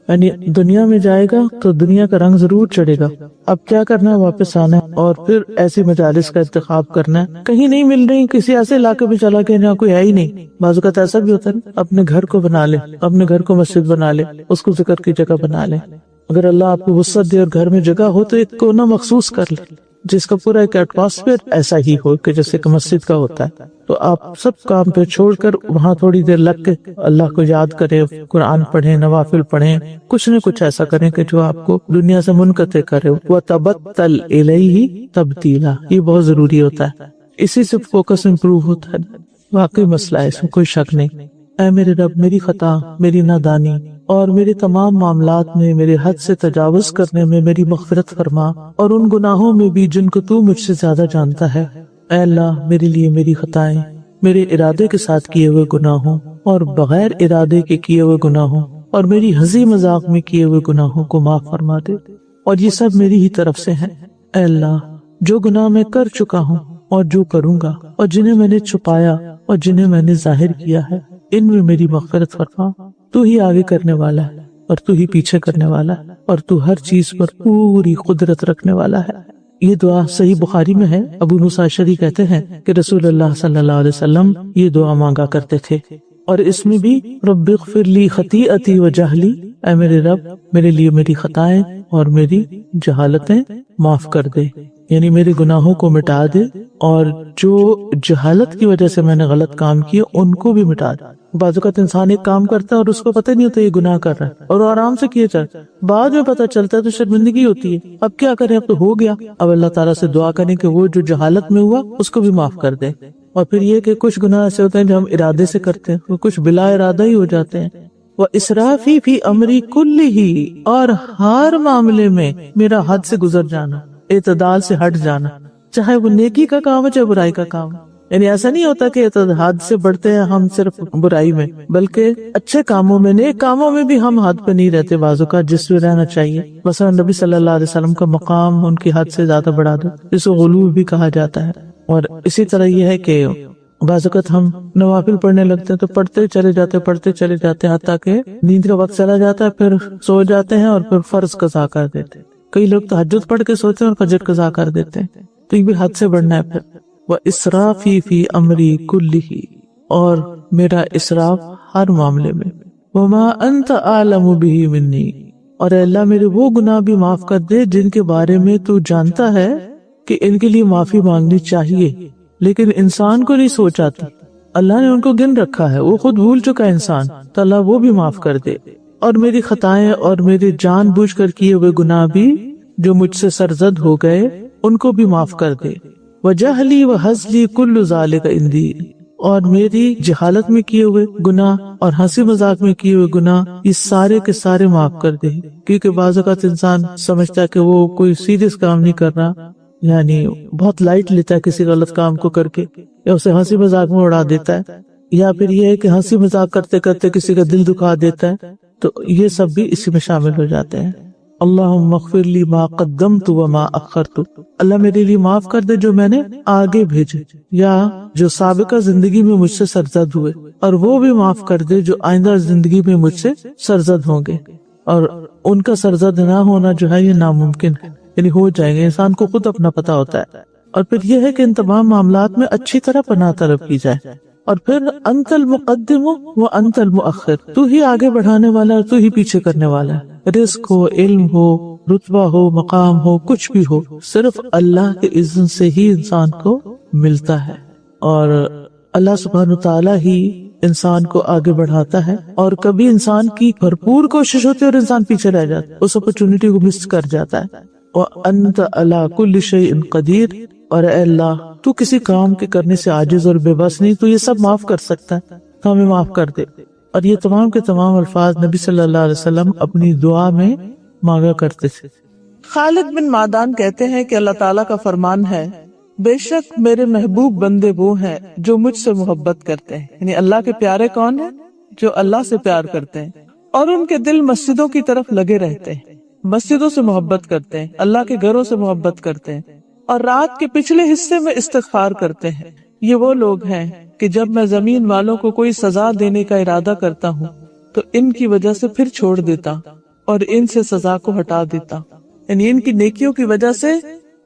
یعنی دنیا میں جائے گا تو دنیا کا رنگ ضرور چڑھے گا، اب کیا کرنا ہے واپس آنا ہے اور پھر ایسی مجالس کا انتخاب کرنا ہے۔ کہیں نہیں مل رہی، کسی ایسے علاقے میں چلا کے جہاں کوئی ہے ہی نہیں، بعض اوقات ایسا بھی ہوتا ہے، اپنے گھر کو بنا لے، اپنے گھر کو مسجد بنا لے، اس کو ذکر کی جگہ بنا لے۔ اگر اللہ آپ کو وسعت دے اور گھر میں جگہ ہو تو ایک کونا مخصوص کر لے جس کا پورا ایک ایٹماسفیئر ایسا ہی ہو کہ جیسے کہ مسجد کا ہوتا ہے، تو آپ سب کام پہ چھوڑ کر وہاں تھوڑی دیر لگ کے اللہ کو یاد کریں، قرآن پڑھیں، نوافل پڑھیں، کچھ نہ کچھ ایسا کریں کہ جو آپ کو دنیا سے منقطع کرے۔ وَتَبَتَّلْ إِلَيْهِ تَبْتِيلًا، یہ بہت ضروری ہوتا ہے، اسی سے فوکس امپروو ہوتا ہے۔ واقعی مسئلہ ہے، اس میں کوئی شک نہیں۔ اے میرے رب، میری خطا، میری نادانی اور میرے تمام معاملات میں میرے حد سے تجاوز کرنے میں میری مغفرت فرما، اور ان گناہوں میں بھی جن کو تو مجھ سے زیادہ جانتا ہے۔ اے اللہ، میرے لیے میری خطائیں، میرے ارادے کے ساتھ کیے ہوئے گناہوں اور بغیر ارادے کے کیے ہوئے گناہوں اور میری ہنسی مذاق میں کیے ہوئے گناہوں کو معاف فرما دے، اور یہ سب میری ہی طرف سے ہیں۔ اے اللہ، جو گناہ میں کر چکا ہوں اور جو کروں گا، اور جنہیں میں نے چھپایا اور جنہیں میں نے ظاہر کیا ہے، ان میں میری مغفرت فرما۔ تو ہی آگے کرنے والا ہے اور تو ہی پیچھے کرنے والا ہے، اور تو ہر چیز پر پوری قدرت رکھنے والا ہے۔ یہ دعا صحیح بخاری میں ہے۔ ابو موسیٰ اشعری کہتے ہیں کہ رسول اللہ صلی اللہ علیہ وسلم یہ دعا مانگا کرتے تھے، اور اس میں بھی رب اغفر لی خطیئتی و جہلی، اے میرے رب، میرے لیے میری خطائیں اور میری جہالتیں معاف کر دے، یعنی میرے گناہوں کو مٹا دے، اور جو جہالت کی وجہ سے میں نے غلط کام کیے ان کو بھی مٹا دے۔ بعض اوقات انسان ایک کام کرتا ہے اور اس کو پتہ نہیں ہوتا یہ گناہ کر رہا ہے اور آرام سے کیے چلتا ہے، بعد میں پتہ چلتا ہے تو شرمندگی ہوتی ہے۔ اب کیا کریں، اب تو ہو گیا، اب اللہ تعالیٰ سے دعا کریں کہ وہ جو جہالت میں ہوا اس کو بھی معاف کر دے۔ اور پھر یہ کہ کچھ گناہ ایسے ہوتے ہیں جو ہم ارادے سے کرتے ہیں، کچھ بلا ارادہ ہی ہو جاتے ہیں۔ وَإِسْرَافِي فِي أَمْرِي كُلِّهِ، اور ہر معاملے میں میرا حد سے گزر جانا، اعتدال سے ہٹ جانا، چاہے وہ نیکی کا کام ہے چاہے برائی کا کام ہے۔ یعنی ایسا نہیں ہوتا کہ حد سے بڑھتے ہیں ہم صرف برائی میں، بلکہ اچھے کاموں میں، نیک کاموں میں بھی ہم حد پہ نہیں رہتے، بعض اوقات جس میں رہنا چاہیے۔ مثلا نبی صلی اللہ علیہ وسلم کا مقام ان کی حد سے زیادہ بڑھا دو، جس کو غلو بھی کہا جاتا ہے۔ اور اسی طرح یہ ہے کہ بعض اوقات ہم نوافل پڑھنے لگتے ہیں تو پڑھتے چلے جاتے ہیں حتیٰ کہ نیند کا وقت چلا جاتا ہے، پھر سو جاتے ہیں اور پھر فرض قضا کر دیتے ہیں۔ کئی لوگ تہجد پڑھ کے سوتے ہیں اور فجر قضا کر دیتے ہیں، تو یہ بھی حد سے بڑھنا ہے۔ پھر وَإِسْرَافِي فِي أَمْرِي كُلِّهِ، اور میرا اسراف ہر معاملے میں۔ وَمَا أَنْتَ أَعْلَمُ بِهِ مِنِّي، اور اے اللہ میرے وہ گناہ بھی معاف کر دے جن کے بارے میں تو جانتا ہے کہ ان کے لیے معافی مانگنی چاہیے لیکن انسان کو نہیں سوچ آتی۔ اللہ نے ان کو گن رکھا ہے، وہ خود بھول چکا ہے انسان، تو اللہ وہ بھی معاف کر دے۔ اور میری خطائیں اور میرے جان بوجھ کر کیے ہوئے گناہ بھی جو مجھ سے سرزد ہو گئے ان کو بھی معاف کر دے۔ وجہلی وحزلی کل ذالک عندی، اور میری جہالت میں کیے ہوئے گناہ اور ہنسی مذاق میں کیے ہوئے گناہ یہ سارے کے سارے معاف کر دے. کیونکہ بعض اوقات انسان سمجھتا ہے کہ وہ کوئی سیریس کام نہیں کر رہا، یعنی بہت لائٹ لیتا ہے کسی غلط کام کو کر کے، یا اسے ہنسی مذاق میں اڑا دیتا ہے، یا پھر یہ ہے کہ ہنسی مذاق کرتے کرتے کسی کا دل دکھا دیتا ہے. تو یہ سب بھی اسی میں شامل ہو جاتے ہیں. اللہم اغفر لی ما قدمت وما اخرت، اللہ میرے لیے معاف کر دے جو میں نے آگے بھیجے یا جو سابقہ زندگی میں مجھ سے سرزد ہوئے، اور وہ بھی معاف کر دے جو آئندہ زندگی میں مجھ سے سرزد ہوں گے. اور ان کا سرزد نہ ہونا جو ہے یہ ناممکن ہے، یعنی ہو جائیں گے، انسان کو خود اپنا پتہ ہوتا ہے. اور پھر یہ ہے کہ ان تمام معاملات میں اچھی طرح پناہ طلب کی جائے. اور پھر انت المقدم و انت المؤخر، تو ہی آگے بڑھانے والا اور تو ہی پیچھے کرنے والا ہے. رزق ہو، علم ہو، رتبہ ہو، مقام ہو، کچھ بھی ہو، صرف اللہ کے اذن سے ہی انسان کو ملتا ہے. اور اللہ سبحانہ تعالیٰ ہی انسان کو آگے بڑھاتا ہے. اور کبھی انسان کی بھرپور کوشش ہوتی ہے اور انسان پیچھے رہ جاتا ہے، اس اپرچونٹی کو مس کر جاتا ہے. وَأَنْتَ عَلَى كُلِّ شَيْءٍ قَدِيرٌ، اور اے اللہ تو کسی کام کے کرنے سے عاجز اور بے بس نہیں، تو یہ سب معاف کر سکتا ہے، تو ہمیں معاف کر دے. اور یہ تمام کے تمام الفاظ نبی صلی اللہ علیہ وسلم اپنی دعا میں مانگا کرتے تھے. خالد بن معدان کہتے ہیں کہ اللہ تعالیٰ کا فرمان ہے، بے شک میرے محبوب بندے وہ ہیں جو مجھ سے محبت کرتے ہیں. یعنی اللہ کے پیارے کون ہیں؟ جو اللہ سے پیار کرتے ہیں اور ان کے دل مسجدوں کی طرف لگے رہتے ہیں، مسجدوں سے محبت کرتے ہیں، اللہ کے گھروں سے محبت کرتے ہیں، اور رات کے پچھلے حصے میں استغفار کرتے ہیں. یہ وہ لوگ ہیں کہ جب میں زمین والوں کو کوئی سزا دینے کا ارادہ کرتا ہوں تو ان کی وجہ سے پھر چھوڑ دیتا اور ان سے سزا کو ہٹا دیتا. یعنی ان کی نیکیوں کی وجہ سے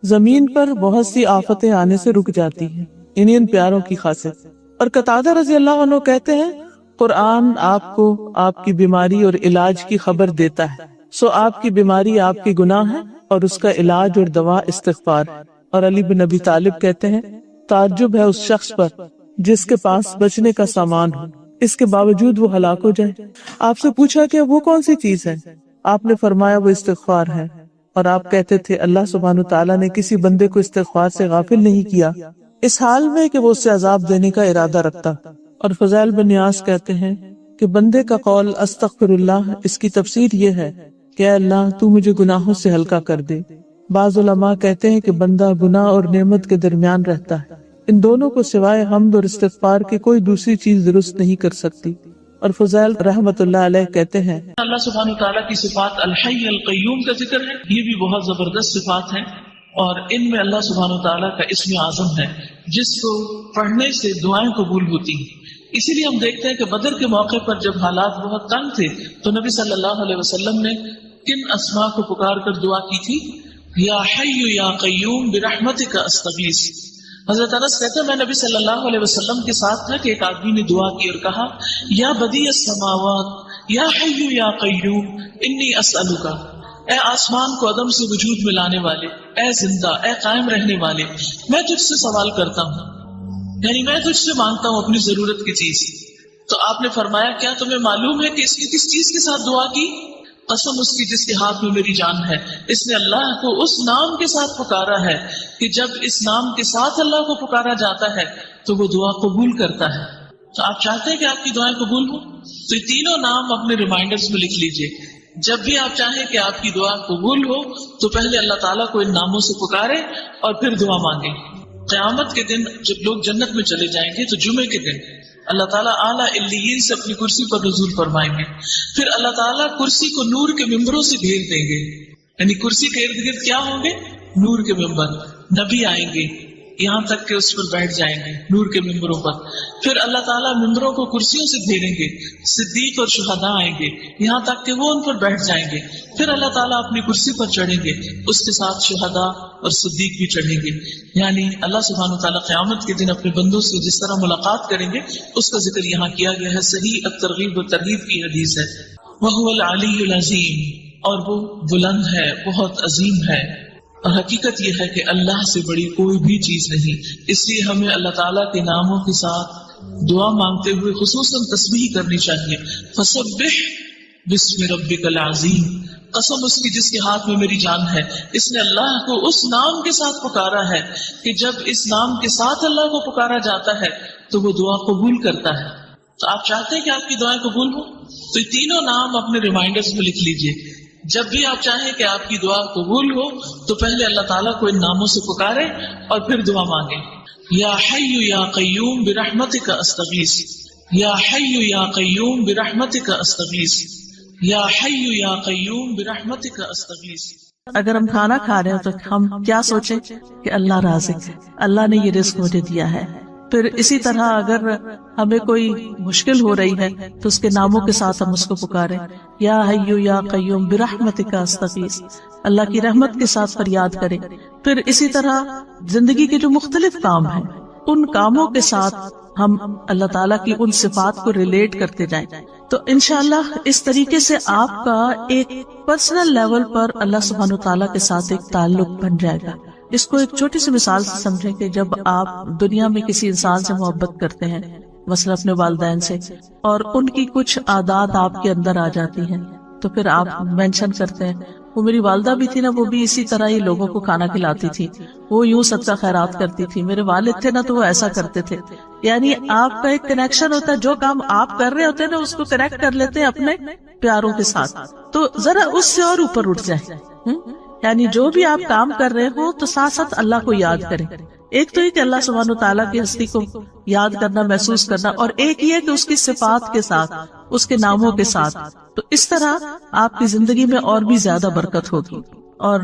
زمین پر بہت سی آفتیں آنے سے رک جاتی ہیں، یعنی ان پیاروں کی خاصیت. اور قتادہ رضی اللہ عنہ کہتے ہیں، قرآن آپ کو آپ کی بیماری اور علاج کی خبر دیتا ہے، سو آپ کی بیماری آپ کے گناہ ہے اور اس کا علاج اور دوا استغفار. اور علی بن ابی طالب کہتے ہیں، تعجب ہے اس شخص پر جس کے پاس بچنے کا سامان ہو، اس کے باوجود وہ ہلاک ہو جائے. آپ سے پوچھا کہ وہ کون سی چیز ہے؟ آپ نے فرمایا وہ استغفار ہے. اور آپ کہتے تھے اللہ سبحانہ تعالیٰ نے کسی بندے کو استغفار سے غافل نہیں کیا اس حال میں کہ وہ اس سے عذاب دینے کا ارادہ رکھتا. اور فضیل بن نیاز کہتے ہیں کہ بندے کا قول استغفر اللہ، اس کی تفسیر یہ ہے کہ اے اللہ تو مجھے گناہوں سے ہلکا کر دے. بعض علماء کہتے ہیں کہ بندہ گناہ اور نعمت کے درمیان رہتا ہے، ان دونوں کو سوائے حمد اور استغفار کے کوئی دوسری چیز درست نہیں کر سکتی. اور فضیل رحمت اللہ علیہ کہتے ہیں، اللہ سبحانہ تعالیٰ کی صفات الحی القیوم کا ذکر ہے، یہ بھی بہت زبردست صفات ہیں، اور ان میں اللہ سبحانہ تعالیٰ کا اسم اعظم ہے جس کو پڑھنے سے دعائیں قبول ہوتی ہیں. اسی لیے ہم دیکھتے ہیں کہ بدر کے موقع پر جب حالات بہت تنگ تھے تو نبی صلی اللہ علیہ وسلم نے کن اسماء کو پکار کر دعا کی تھی؟ یا حی یا قیوم برحمتک استغیث. حضرت انس کہتے ہیں میں نبی صلی اللہ علیہ وسلم کے ساتھ تھا کہ ایک آدمی نے دعا کی اور کہا، یا بدیع السماوات یا حی یا قیوم انی اسألک، اے آسمان کو عدم سے وجود میں لانے والے، اے زندہ، اے قائم رہنے والے، میں تجھ سے سوال کرتا ہوں، یعنی میں تجھ سے مانگتا ہوں اپنی ضرورت کی چیز. تو آپ نے فرمایا کیا تمہیں معلوم ہے کہ اس نے کس چیز کے ساتھ دعا کی؟ قسم اس کی جس کے ہاتھ میں میری جان ہے، اس نے اللہ کو اس نام کے ساتھ پکارا ہے کہ جب اس نام کے ساتھ اللہ کو پکارا جاتا ہے تو وہ دعا قبول کرتا ہے. تو آپ چاہتے ہیں کہ آپ کی دعائیں قبول ہوں تو یہ تینوں نام اپنے ریمائنڈرز میں لکھ لیجئے. جب بھی آپ چاہیں کہ آپ کی دعا قبول ہو تو پہلے اللہ تعالیٰ کو ان ناموں سے پکارے اور پھر دعا مانگیں. قیامت کے دن جب لوگ جنت میں چلے جائیں گے تو جمعے کے دن اللہ تعالیٰ اعلیٰ علیین سے اپنی کرسی پر نزول فرمائیں گے. پھر اللہ تعالیٰ کرسی کو نور کے ممبروں سے گھیر دیں گے، یعنی کرسی کے ارد گرد کیا ہوں گے؟ نور کے ممبر. نبی آئیں گے یہاں تک کہ اس پر بیٹھ جائیں گے نور کے ممبروں پر. پھر اللہ تعالیٰ ممبروں کو کرسیوں سے گھیریں گے. صدیق اور شہداء آئیں گے یہاں تک کہ وہ ان پر بیٹھ جائیں گے. پھر اللہ تعالیٰ اپنی کرسی پر چڑھیں گے، اس کے ساتھ شہداء اور صدیق بھی چڑھیں گے. یعنی اللہ سبحانہ تعالیٰ قیامت کے دن اپنے بندوں سے جس طرح ملاقات کریں گے اس کا ذکر یہاں کیا گیا ہے. صحیح الترغیب و ترغیب کی حدیث ہے. وَهُوَ الْعَلِيُّ الْعَظِيمُ، اور وہ بلند ہے، بہت عظیم ہے. اور حقیقت یہ ہے کہ اللہ سے بڑی کوئی بھی چیز نہیں. اس لیے ہمیں اللہ تعالیٰ کے ناموں کے ساتھ دعا مانگتے ہوئے خصوصاً تسبیح کرنی چاہیے. فسبح بسم ربک العظیم، قسم اس کی جس کے ہاتھ میں میری جان ہے. اس نے اللہ کو اس نام کے ساتھ پکارا ہے کہ جب اس نام کے ساتھ اللہ کو پکارا جاتا ہے تو وہ دعا قبول کرتا ہے. تو آپ چاہتے ہیں کہ آپ کی دعائیں قبول ہوں تو یہ تینوں نام اپنے ریمائنڈرز میں لکھ لیجئے. جب بھی آپ چاہیں کہ آپ کی دعا قبول ہو تو پہلے اللہ تعالیٰ کو ان ناموں سے پکارے اور پھر دعا مانگے. یا حی یا قیوم برحمتک استغیث، یا حی یا قیوم برحمتک استغیث، یا حی یا قیوم برحمتک استغیث. اگر ہم کھانا کھا رہے ہیں تو ہم کیا سوچیں کہ اللہ رازق ہے، اللہ نے یہ رزق مجھے دیا ہے. پھر اسی طرح اگر ہمیں کوئی مشکل ہو رہی ہے تو اس کے ناموں کے ساتھ ہم اس کو پکاریں، یا حی یا قیوم برحمتک استغیث، اللہ کی رحمت کے ساتھ فریاد کریں. پھر اسی طرح زندگی کے جو مختلف کام ہیں ان کاموں کے ساتھ ہم اللہ تعالیٰ کی ان صفات کو ریلیٹ کرتے جائیں تو انشاءاللہ اس طریقے سے آپ کا ایک پرسنل لیول پر اللہ سبحانہ وتعالیٰ کے ساتھ ایک تعلق بن جائے گا. اس کو ایک چھوٹی سی مثال سے سمجھیں کہ جب آپ دنیا میں کسی انسان سے محبت کرتے ہیں، مثلا اپنے والدین سے، اور ان کی کچھ عادات آپ کے اندر آ جاتی ہیں تو پھر آپ مینشن کرتے ہیں وہ میری والدہ بھی تھی نا، وہ بھی اسی طرح ہی لوگوں کو کھانا کھلاتی تھی، وہ یوں صدقہ خیرات کرتی تھی، میرے والد تھے نا تو وہ ایسا کرتے تھے. یعنی آپ کا ایک کنیکشن ہوتا ہے، جو کام آپ کر رہے ہوتے ہیں نا اس کو کنیکٹ کر لیتے ہیں اپنے پیاروں کے ساتھ. تو ذرا اس سے اور اوپر اٹھ جائیں، یعنی جو بھی آپ کام کر رہے ہو تو ساتھ ساتھ اللہ کو یاد کریں. ایک تو یہ کہ اللہ سبحانہ وتعالیٰ کی ہستی کو یاد کرنا، محسوس کرنا، اور ایک یہ کہ اس کی صفات کے ساتھ، اس کے ناموں کے ساتھ. تو اس طرح آپ کی زندگی میں اور بھی زیادہ برکت ہوگی. اور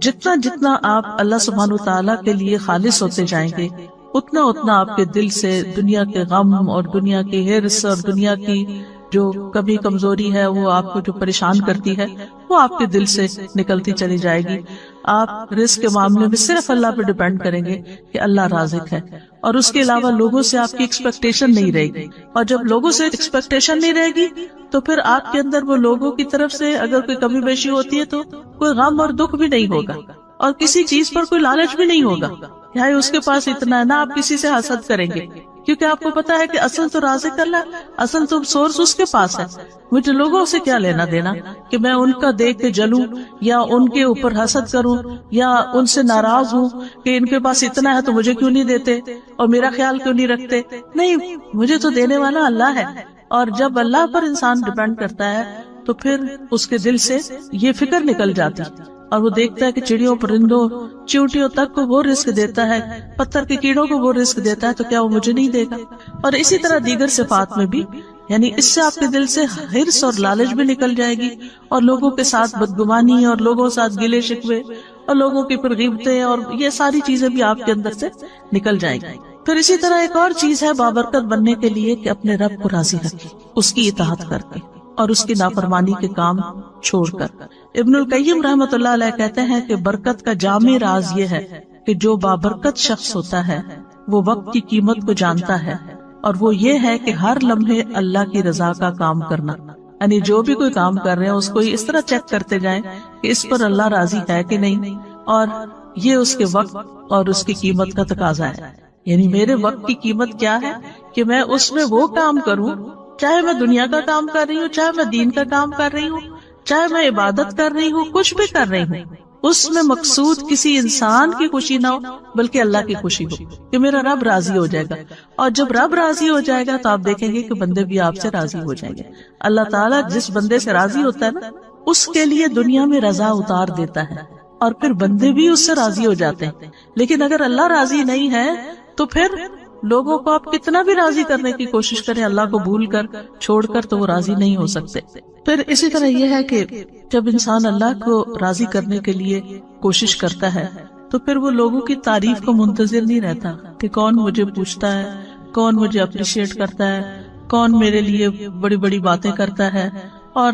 جتنا جتنا آپ اللہ سبحانہ وتعالیٰ کے لیے خالص ہوتے جائیں گے اتنا اتنا آپ کے دل سے دنیا کے غم اور دنیا کی حرص اور دنیا کی جو کمی کمزوری ہے، وہ آپ کو جو پریشان کرتی ہے، وہ آپ کے دل سے نکلتی چلی جائے گی. آپ رزق کے معاملے میں صرف اللہ پہ ڈیپینڈ کریں گے کہ اللہ رازق ہے، اور اس کے علاوہ لوگوں سے آپ کی ایکسپیکٹیشن نہیں رہے گی. اور جب لوگوں سے ایکسپیکٹیشن نہیں رہے گی تو پھر آپ کے اندر وہ لوگوں کی طرف سے اگر کوئی کمی بیشی ہوتی ہے تو کوئی غم اور دکھ بھی نہیں ہوگا، اور کسی چیز پر کوئی لالچ بھی نہیں ہوگا. یعنی اس کے پاس اتنا ہے نا، آپ کسی سے حسد کریں گے کیونکہ آپ کو پتا ہے کہ اصل تو رازق اللہ، اصل تو سورس اس کے پاس ہے. مجھے لوگوں سے کیا لینا دینا کہ میں ان کا دیکھ کے جلوں یا ان کے اوپر حسد کروں یا ان سے ناراض ہوں کہ ان کے پاس اتنا ہے تو مجھے کیوں نہیں دیتے اور میرا خیال کیوں نہیں رکھتے. نہیں، مجھے تو دینے والا اللہ ہے. اور جب اللہ پر انسان ڈیپینڈ کرتا ہے تو پھر اس کے دل سے یہ فکر نکل جاتی اور وہ دیکھتا ہے کہ چڑیوں، پرندوں، چیونٹیوں تک کو وہ رزق دیتا ہے، پتھر کے کیڑوں کو وہ رزق دیتا ہے، تو کیا وہ مجھے نہیں دے گا. اور اسی طرح دیگر صفات میں بھی، یعنی اس سے آپ کے دل سے حرص اور لالچ بھی نکل جائے گی، اور لوگوں کے ساتھ بدگمانی اور لوگوں کے ساتھ گلے شکوے اور لوگوں کی پھر غیبتیں اور یہ ساری چیزیں بھی آپ کے اندر سے نکل جائیں گی. پھر اسی طرح ایک اور چیز ہے بابرکت بننے کے لیے کہ اپنے رب کو راضی رکھیں، اس کی اطاعت کر کے اور اس کی نافرمانی کے کام چھوڑ کر. ابن القیم رحمۃ اللہ علیہ کہتے ہیں کہ برکت کا جامع راز یہ ہے کہ جو بابرکت شخص ہوتا ہے وہ وقت کی قیمت کو جانتا ہے، اور وہ یہ ہے کہ ہر لمحے اللہ کی رضا کا کام کرنا. یعنی جو بھی کوئی کام کر رہے ہیں اس کو اس طرح چیک کرتے جائیں کہ اس پر اللہ راضی ہے کہ نہیں، اور یہ اس کے وقت اور اس کی قیمت کا تقاضا ہے. یعنی میرے وقت کی قیمت کیا ہے کہ میں اس میں وہ کام کروں، چاہے میں دنیا کا کام کر رہی ہوں، چاہے میں دین کا کام کر رہی ہوں، چاہے میں عبادت کر رہی ہوں، کچھ بھی کر رہی ہوں، اس میں مقصود کسی انسان کی خوشی نہ ہو بلکہ اللہ کی خوشی ہو کہ میرا رب راضی ہو جائے گا. اور جب رب راضی ہو جائے گا تو آپ دیکھیں گے کہ بندے بھی آپ سے راضی ہو جائیں گے. اللہ تعالیٰ جس بندے سے راضی ہوتا ہے نا اس کے لیے دنیا میں رضا اتار دیتا ہے اور پھر بندے بھی اس سے راضی ہو جاتے ہیں. لیکن اگر اللہ راضی نہیں ہے تو پھر لوگوں کو آپ کتنا بھی راضی کرنے کی کوشش کریں، اللہ کو بھول کر چھوڑ کر، تو وہ راضی نہیں ہو سکتے. پھر اسی طرح یہ ہے کہ جب انسان اللہ کو راضی کرنے کے لیے کوشش کرتا ہے تو پھر وہ لوگوں کی تعریف کو منتظر نہیں رہتا کہ کون مجھے پوچھتا ہے، کون مجھے اپریشیٹ کرتا ہے، کون میرے لیے بڑی بڑی باتیں کرتا ہے. اور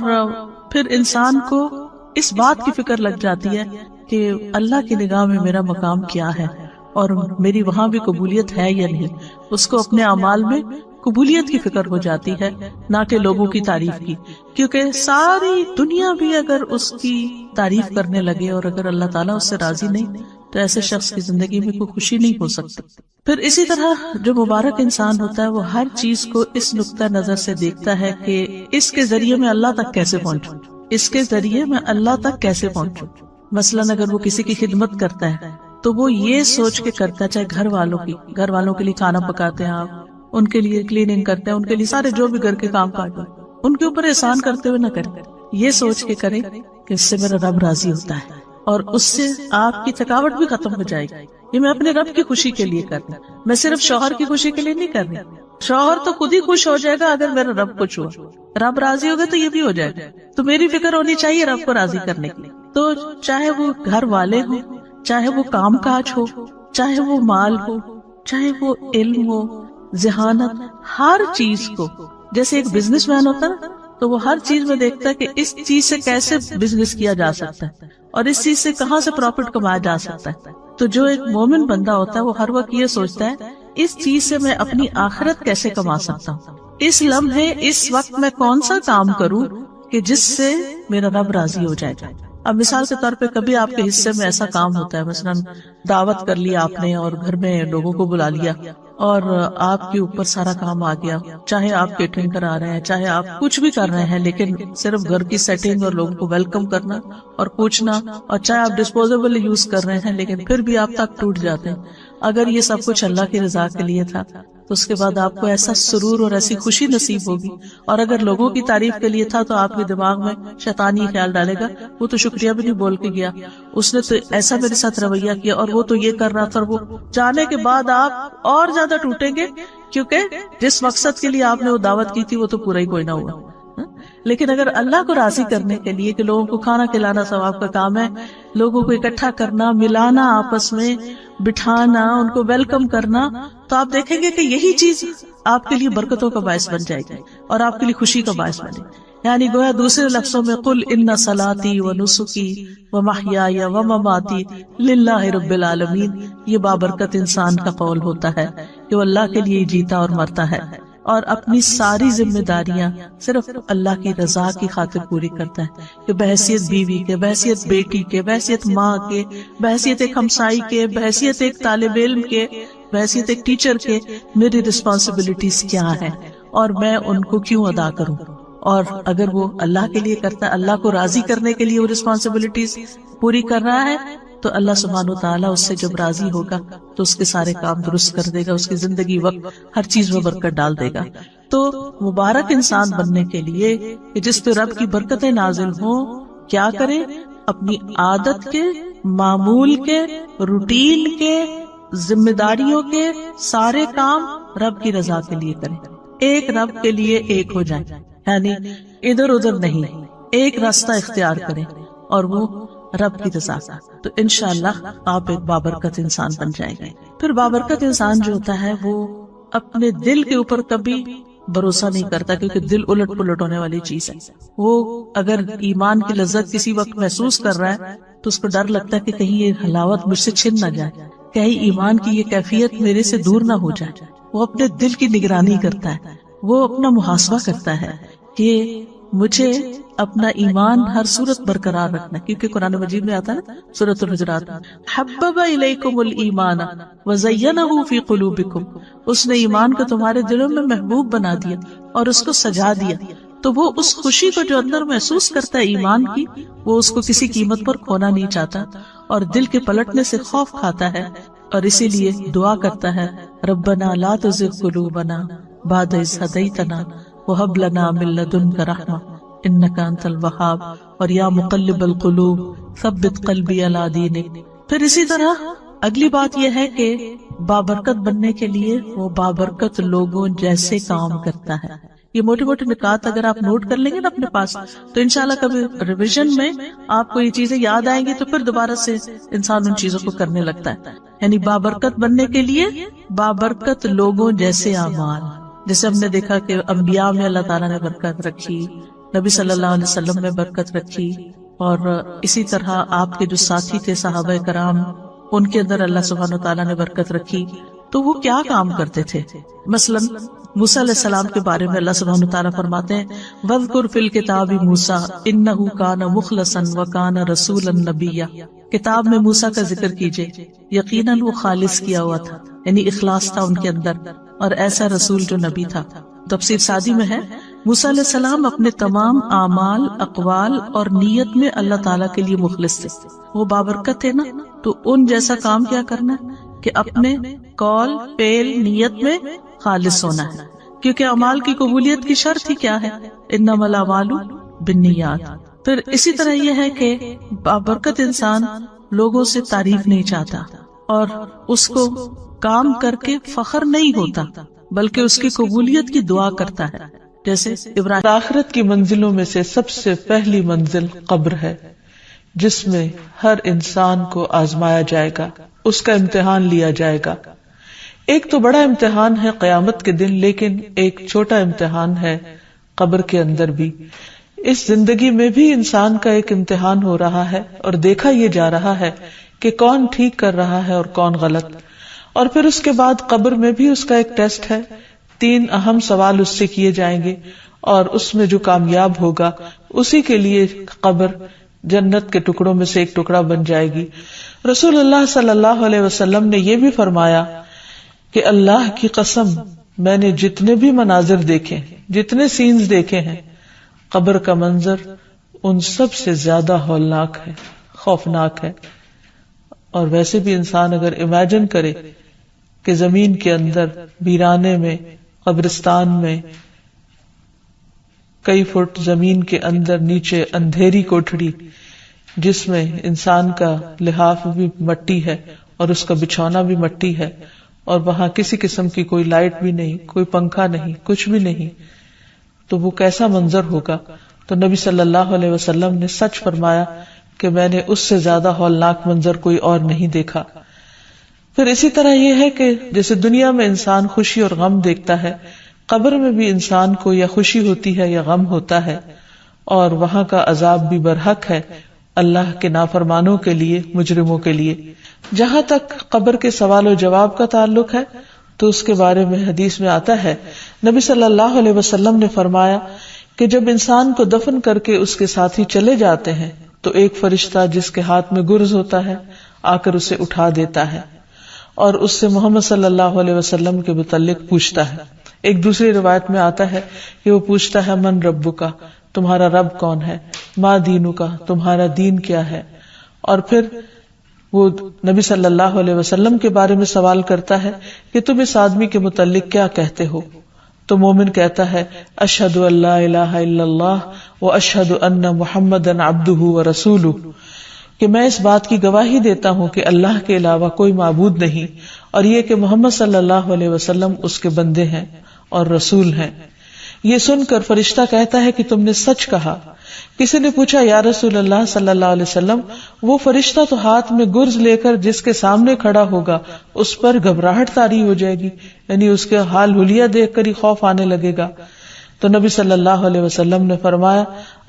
پھر انسان کو اس بات کی فکر لگ جاتی ہے کہ اللہ کی نگاہ میں میرا مقام کیا ہے اور میری وہاں بھی قبولیت ہے یا نہیں. اس کو اپنے اعمال میں قبولیت کی فکر ہو جاتی ہے، نہ کہ لوگوں کی تعریف کی، کیونکہ ساری دنیا بھی اگر اس کی تعریف کرنے لگے اور اگر اللہ تعالیٰ اس سے راضی نہیں تو ایسے شخص کی زندگی میں کوئی خوشی نہیں ہو سکتی. پھر اسی طرح جو مبارک انسان ہوتا ہے وہ ہر چیز کو اس نقطہ نظر سے دیکھتا ہے کہ اس کے ذریعے میں اللہ تک کیسے پہنچوں، اس کے ذریعے میں اللہ تک کیسے پہنچوں. مثلاً اگر وہ کسی کی خدمت کرتا ہے تو وہ یہ سوچ کے کرتا ہے، چاہے گھر والوں کے لیے کھانا پکاتے ہیں آپ، ان کے لیے کلیننگ کرتے ہیں، ان کے لیے سارے جو بھی گھر کے کام کاج ہیں ان کے اوپر احسان کرتے ہوئے نہ کریں، یہ سوچ کے کریں کہ اس سے میرا رب راضی ہوتا ہے اور اس سے آپ کی تھکاوٹ بھی ختم ہو جائے گی. یہ میں اپنے رب کی خوشی کے لیے کر رہی ہوں، میں صرف شوہر کی خوشی کے لیے نہیں کر رہی. شوہر تو خود ہی خوش ہو جائے گا اگر میرا رب خوش ہوا، رب راضی ہوگا تو یہ بھی ہو جائے گا. تو میری فکر ہونی چاہیے رب کو راضی کرنے کے لیے. تو چاہے وہ گھر والے ہوں، چاہے وہ کام کاج ہو، چاہے وہ مال ہو، چاہے وہ علم ہو، ذہانت، ہر چیز کو، جیسے ایک بزنس مین ہوتا ہے تو وہ ہر چیز میں دیکھتا ہے کہ اس چیز سے کیسے بزنس کیا جا سکتا ہے اور اس چیز سے کہاں سے پروفٹ کمایا جا سکتا ہے. تو جو ایک مومن بندہ ہوتا ہے وہ ہر وقت یہ سوچتا ہے اس چیز سے میں اپنی آخرت کیسے کما سکتا ہوں، اس لمحے اس وقت میں کون سا کام کروں کہ جس سے میرا رب راضی ہو جائے گا. اب مثال کے طور پہ کبھی آپ کے حصے میں ایسا کام ہوتا ہے، مثلا دعوت کر لیا آپ نے اور گھر میں لوگوں کو بلا لیا اور آپ کے اوپر سارا کام آ گیا، چاہے آپ کیٹرنگ کرا رہے ہیں، چاہے آپ کچھ بھی کر رہے ہیں، لیکن صرف گھر کی سیٹنگ اور لوگوں کو ویلکم کرنا اور پوچھنا، اور چاہے آپ ڈسپوزیبل یوز کر رہے ہیں لیکن پھر بھی آپ تک ٹوٹ جاتے ہیں. اگر یہ سب کچھ اللہ کی رضا کے لیے تھا تو اس کے بعد آپ کو ایسا سرور اور ایسی خوشی نصیب ہوگی. اور اگر لوگوں کی تعریف کے لیے تھا تو آپ کے دماغ میں شیطان یہ خیال ڈالے گا وہ تو شکریہ بھی نہیں بول کے گیا، اس نے تو ایسا میرے ساتھ رویہ کیا اور وہ تو یہ کر رہا تھا، اور وہ جانے کے بعد آپ اور زیادہ ٹوٹیں گے کیونکہ جس مقصد کے لیے آپ نے وہ دعوت کی تھی وہ تو پورا ہی کوئی نہ ہوا. لیکن اگر اللہ کو راضی کرنے کے لیے کہ لوگوں کو کھانا کھلانا ثواب کا کام ہے، لوگوں کو اکٹھا کرنا، ملانا، آپس میں بٹھانا، ان کو ویلکم کرنا، تو آپ دیکھیں گے کہ یہی چیز آپ کے لیے برکتوں کا باعث بن جائے گی اور آپ کے لیے خوشی کا باعث بنے. یعنی گویا دوسرے لفظوں میں قل ان صلاتی و نسکی و محیای و مماتی للہ رب العالمین، یہ بابرکت انسان کا قول ہوتا ہے کہ وہ اللہ کے لیے جیتا اور مرتا ہے اور اپنی ساری ذمہ داریاں صرف اللہ کی رضا کی خاطر پوری کرتا ہے، کہ بحیثیت بیوی کے، بحیثیت بیٹی کے، بحیثیت ماں کے، بحیثیت ایک ہمسائی کے، بحیثیت ایک طالب علم کے، بحیثیت ایک ٹیچر کے، میری رسپانسبلٹیز کیا ہیں اور میں ان کو کیوں ادا کروں. اور اگر وہ اللہ کے لیے کرتا ہے، اللہ کو راضی کرنے کے لیے وہ رسپانسبلٹیز پوری کر رہا ہے، تو اللہ سبحانہ و تعالیٰ اس سے جب راضی ہوگا تو اس کے سارے کام درست کر دے گا، اس کی زندگی وقت ہر چیز میں برکت ڈال دے گا. تو مبارک انسان بننے کے لیے کہ جس پہ رب کی برکتیں نازل ہوں، کیا کریں؟ اپنی عادت کے، معمول کے، روٹین کے، ذمہ داریوں کے سارے کام رب کی رضا کے لیے کریں. ایک رب کے لیے ایک ہو جائیں، یعنی ادھر ادھر نہیں، ایک راستہ اختیار کریں اور وہ رب کی رضا. تو انشاءاللہ آپ ایک بابرکت انسان بن جائیں گے. پھر بابرکت انسان جو ہوتا ہے وہ اپنے دل کے اوپر کبھی بھروسہ نہیں کرتا، کیونکہ دل الٹ پلٹ ہونے والی چیز ہے. وہ اگر ایمان کی لذت کسی وقت محسوس کر رہا ہے تو اس کو ڈر لگتا ہے کہ کہیں یہ حلاوت مجھ سے چھن نہ جائے، کہیں ایمان کی یہ کیفیت میرے سے دور نہ ہو جائے. وہ اپنے دل کی نگرانی کرتا ہے، وہ اپنا محاسبہ کرتا ہے کہ مجھے اپنا ایمان ہر صورت برقرار رکھنا، کیونکہ قرآن مجید میں آتا ہے نا سورۃ الحجرات، حبب الیکم الایمان وزینہ فی قلوبکم، اس نے ایمان کو تمہارے دلوں میں محبوب بنا دیا اور اس کو سجا دیا. تو وہ اس خوشی کو جو اندر محسوس کرتا ہے ایمان کی، وہ اس کو کسی قیمت پر کھونا نہیں چاہتا اور دل کے پلٹنے سے خوف کھاتا ہے، اور اسی لیے دعا کرتا ہے ربنا لا تزغ قلوبنا بعد اذ ہدیتنا وہب لنا من لدنک رحمہ انک انت الوہاب، اور یا مقلب القلوب ثبت قلبی علی دینک. پھر اسی طرح اگلی بات یہ ہے کہ بابرکت بننے کے لیے وہ بابرکت لوگوں جیسے کام کرتا ہے. یہ موٹے موٹے نکات اگر آپ نوٹ کر لیں گے نا اپنے پاس تو انشاءاللہ کبھی ریویژن میں آپ کو یہ چیزیں یاد آئیں گی تو پھر دوبارہ سے انسان ان چیزوں کو کرنے لگتا ہے. یعنی بابرکت بننے کے لیے بابرکت لوگوں جیسے اعمال، جیسے ہم نے دیکھا کہ انبیاء میں اللہ تعالیٰ نے برکت رکھی، نبی صلی اللہ علیہ وسلم میں برکت رکھی، اور اسی طرح آپ کے جو ساتھی تھے صحابہ کرام ان کے اندر اللہ سبحانہ وتعالیٰ نے برکت رکھی. تو وہ کیا کام کرتے تھے؟ مثلا موسیٰ علیہ السلام کے بارے میں اللہ سبحانہ وتعالیٰ فرماتے ہیں وَاذْكُرْ فِي الْكِتَابِ مُوسَىٰ إِنَّهُ كَانَ مُخْلَصًا وَكَانَ رَسُولًا نَبِيًّا. کتاب میں موسیٰ کا ذکر کیجیے، یقیناً وہ خالص کیا ہوا تھا، یعنی اخلاص تھا ان کے اندر، اور ایسا رسول جو نبی تھا۔ تفسیر سعدی میں ہے موسیٰ علیہ السلام اپنے تمام اعمال، اقوال اور نیت میں اللہ تعالیٰ کے لیے مخلص تھے، وہ بابرکت تھے نا، تو ان جیسا کام کیا کرنا ہے کہ اپنے قول، فعل، نیت میں خالص ہونا ہے، کیونکہ اعمال کی قبولیت کی شرط ہی کیا ہے، انما الاعمال بالنیات۔ پھر اسی طرح یہ ہے کہ بابرکت انسان لوگوں سے تعریف نہیں چاہتا اور اس کو کام کر کے فخر نہیں ہوتا، بلکہ اس کی قبولیت کی دعا کرتا ہے۔ جیسے ابراہیم، آخرت کی منزلوں میں سے سب سے پہلی منزل قبر ہے، جس میں ہر انسان کو آزمایا جائے گا، اس کا امتحان لیا جائے گا۔ ایک تو بڑا امتحان ہے قیامت کے دن، لیکن ایک چھوٹا امتحان ہے قبر کے اندر بھی۔ اس زندگی میں بھی انسان کا ایک امتحان ہو رہا ہے اور دیکھا یہ جا رہا ہے کہ کون ٹھیک کر رہا ہے اور کون غلط، اور پھر اس کے بعد قبر میں بھی اس کا ایک ٹیسٹ ہے، 3 اہم سوال اس سے کیے جائیں گے، اور اس میں جو کامیاب ہوگا اسی کے لیے قبر جنت کے ٹکڑوں میں سے ایک ٹکڑا بن جائے گی۔ رسول اللہ صلی اللہ علیہ وسلم نے یہ بھی فرمایا کہ اللہ کی قسم، میں نے جتنے بھی مناظر دیکھے، جتنے سینز دیکھے ہیں، قبر کا منظر ان سب سے زیادہ ہولناک ہے، خوفناک ہے۔ اور ویسے بھی انسان اگر امیجن کرے کہ زمین کے اندر ویرانے میں، قبرستان میں، کئی فٹ زمین کے اندر نیچے اندھیری کوٹھڑی، جس میں انسان کا لحاف بھی مٹی ہے اور اس کا بچھونا بھی مٹی ہے، اور وہاں کسی قسم کی کوئی لائٹ بھی نہیں، کوئی پنکھا نہیں، کچھ بھی نہیں، تو وہ کیسا منظر ہوگا۔ تو نبی صلی اللہ علیہ وسلم نے سچ فرمایا کہ میں نے اس سے زیادہ ہولناک منظر کوئی اور نہیں دیکھا۔ پھر اسی طرح یہ ہے کہ جیسے دنیا میں انسان خوشی اور غم دیکھتا ہے، قبر میں بھی انسان کو یا خوشی ہوتی ہے یا غم ہوتا ہے، اور وہاں کا عذاب بھی برحق ہے اللہ کے نافرمانوں کے لیے، مجرموں کے لیے۔ جہاں تک قبر کے سوال و جواب کا تعلق ہے تو اس کے بارے میں حدیث میں آتا ہے، نبی صلی اللہ علیہ وسلم نے فرمایا کہ جب انسان کو دفن کر کے اس کے ساتھی چلے جاتے ہیں تو ایک فرشتہ جس کے ہاتھ میں گرز ہوتا ہے آ کر اسے اٹھا دیتا ہے اور اس سے محمد صلی اللہ علیہ وسلم کے متعلق پوچھتا ہے۔ ایک دوسری روایت میں آتا ہے کہ وہ پوچھتا ہے، من ربک، تمہارا رب کون ہے، ما دینک، تمہارا دین کیا ہے، اور پھر وہ نبی صلی اللہ علیہ وسلم کے بارے میں سوال کرتا ہے کہ تم اس آدمی کے متعلق کیا کہتے ہو؟ تو مومن کہتا ہے، اشہد ان لا الہ الا اللہ واشہد ان محمدًا عبدہ ورسولہ، کہ میں اس بات کی گواہی دیتا ہوں کہ اللہ کے علاوہ کوئی معبود نہیں، اور یہ کہ محمد صلی اللہ علیہ وسلم اس کے بندے ہیں اور رسول ہیں۔ یہ سن کر فرشتہ کہتا ہے کہ تم نے سچ کہا۔ کسی نے پوچھا، یا رسول اللہ صلی اللہ علیہ وسلم، وہ فرشتہ تو ہاتھ میں گرز لے کر جس کے سامنے کھڑا ہوگا اس پر گھبراہٹ طاری ہو جائے گی، یعنی اس کے حال حلیہ دیکھ کر ہی خوف آنے لگے گا۔ تو نبی صلی اللہ علیہ وسلم نے فرمایا،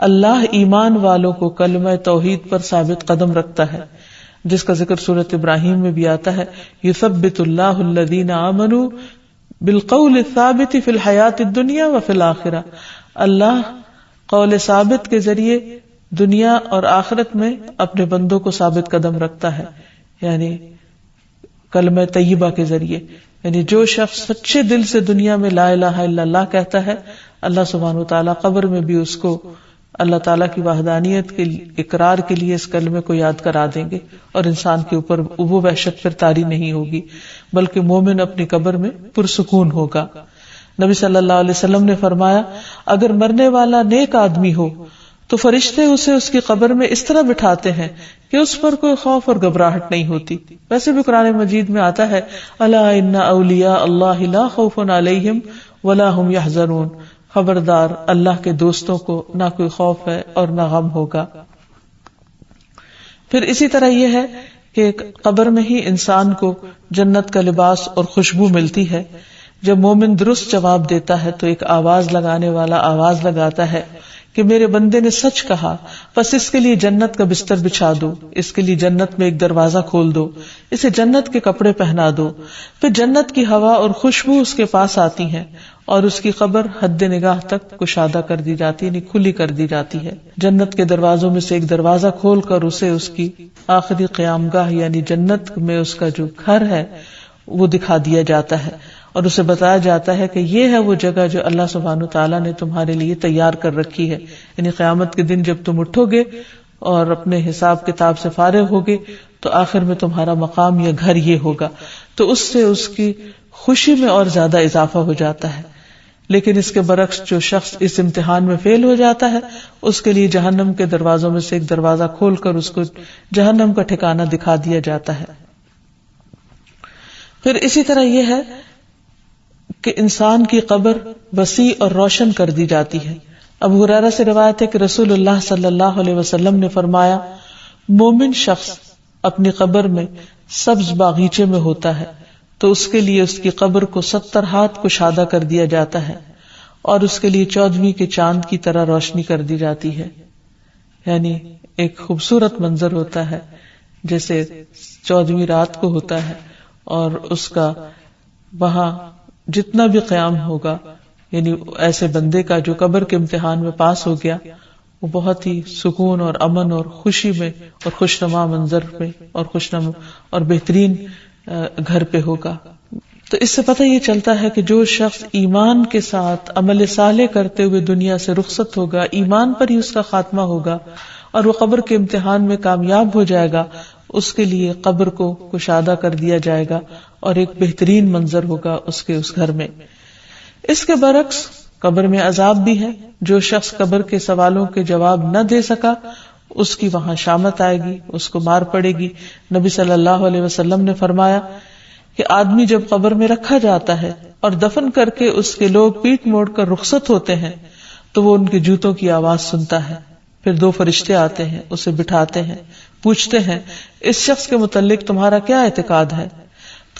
اللہ ایمان والوں کو کلمہ توحید پر ثابت قدم رکھتا ہے، جس کا ذکر سورۃ ابراہیم میں بھی آتا ہے، یثبت اللہ الذین آمنوا بالقول الثابت فی الحیات الدنیا وفی الآخرہ، اللہ قول ثابت کے ذریعے دنیا اور آخرت میں اپنے بندوں کو ثابت قدم رکھتا ہے، یعنی کلمہ طیبہ کے ذریعے، یعنی جو شخص سچے دل سے دنیا میں لا الہ الا اللہ کہتا ہے، اللہ سبحانہ وتعالیٰ قبر میں بھی اس کو اللہ تعالیٰ کی وحدانیت کے اقرار کے لیے اس کلمے کو یاد کرا دیں گے، اور انسان کے اوپر وہ وحشت پھر طاری نہیں ہوگی، بلکہ مومن اپنی قبر میں پرسکون ہوگا۔ نبی صلی اللہ علیہ وسلم نے فرمایا، اگر مرنے والا نیک آدمی ہو تو فرشتے اسے اس کی قبر میں اس طرح بٹھاتے ہیں کہ اس پر کوئی خوف اور گھبراہٹ نہیں ہوتی۔ ویسے بھی قرآن مجید میں آتا ہے، الا ان اولیاء اللہ لا خوف علیہم ولا هم یحزنون، خبردار اللہ کے دوستوں کو نہ کوئی خوف ہے اور نہ غم ہوگا۔ پھر اسی طرح یہ ہے کہ قبر میں ہی انسان کو جنت کا لباس اور خوشبو ملتی ہے۔ جب مومن درست جواب دیتا ہے تو ایک آواز لگانے والا آواز لگاتا ہے کہ میرے بندے نے سچ کہا، بس اس کے لیے جنت کا بستر بچھا دو، اس کے لیے جنت میں ایک دروازہ کھول دو، اسے جنت کے کپڑے پہنا دو۔ پھر جنت کی ہوا اور خوشبو اس کے پاس آتی ہیں اور اس کی قبر حد نگاہ تک کشادہ کر دی جاتی یعنی کھلی کر دی جاتی ہے. جنت کے دروازوں میں سے ایک دروازہ کھول کر اسے اس کی آخری قیام گاہ یعنی جنت میں اس کا جو گھر ہے وہ دکھا دیا جاتا ہے اور اسے بتایا جاتا ہے کہ یہ ہے وہ جگہ جو اللہ سبحانہ تعالیٰ نے تمہارے لیے تیار کر رکھی ہے. یعنی قیامت کے دن جب تم اٹھو گے اور اپنے حساب کتاب سے فارغ ہوگے تو آخر میں تمہارا مقام یا گھر یہ ہوگا. تو اس سے اس کی خوشی میں اور زیادہ اضافہ ہو جاتا ہے. لیکن اس کے برعکس جو شخص اس امتحان میں فیل ہو جاتا ہے اس کے لیے جہنم کے دروازوں میں سے ایک دروازہ کھول کر اس کو جہنم کا ٹھکانہ دکھا دیا جاتا ہے. پھر اسی طرح یہ ہے کہ انسان کی قبر وسیع اور روشن کر دی جاتی ہے. ابو ہریرہ سے روایت ہے کہ رسول اللہ صلی اللہ علیہ وسلم نے فرمایا مومن شخص اپنی قبر میں سبز باغیچے میں ہوتا ہے تو اس کے لیے اس کی قبر کو 70 ہاتھ کشادہ کر دیا جاتا ہے اور اس کے لیے 14ویں کے چاند کی طرح روشنی کر دی جاتی ہے. یعنی ایک خوبصورت منظر ہوتا ہے جیسے 14ویں رات کو ہوتا ہے اور اس کا وہاں جتنا بھی قیام ہوگا یعنی ایسے بندے کا جو قبر کے امتحان میں پاس ہو گیا وہ بہت ہی سکون اور امن اور خوشی میں اور خوشنما منظر میں اور خوشنما اور بہترین گھر پہ ہوگا. تو اس سے پتہ یہ چلتا ہے کہ جو شخص ایمان کے ساتھ عمل صالح کرتے ہوئے دنیا سے رخصت ہوگا, ایمان پر ہی اس کا خاتمہ ہوگا اور وہ قبر کے امتحان میں کامیاب ہو جائے گا, اس کے لیے قبر کو کشادہ کر دیا جائے گا اور ایک بہترین منظر ہوگا اس کے اس گھر میں. اس کے برعکس قبر میں عذاب بھی ہے. جو شخص قبر کے سوالوں کے جواب نہ دے سکا اس کی وہاں شامت آئے گی, اس کو مار پڑے گی. نبی صلی اللہ علیہ وسلم نے فرمایا کہ آدمی جب قبر میں رکھا جاتا ہے اور دفن کر کے اس کے لوگ پیٹ موڑ کر رخصت ہوتے ہیں تو وہ ان کے جوتوں کی آواز سنتا ہے. پھر 2 فرشتے آتے ہیں, اسے بٹھاتے ہیں, پوچھتے ہیں اس شخص کے متعلق تمہارا کیا اعتقاد ہے؟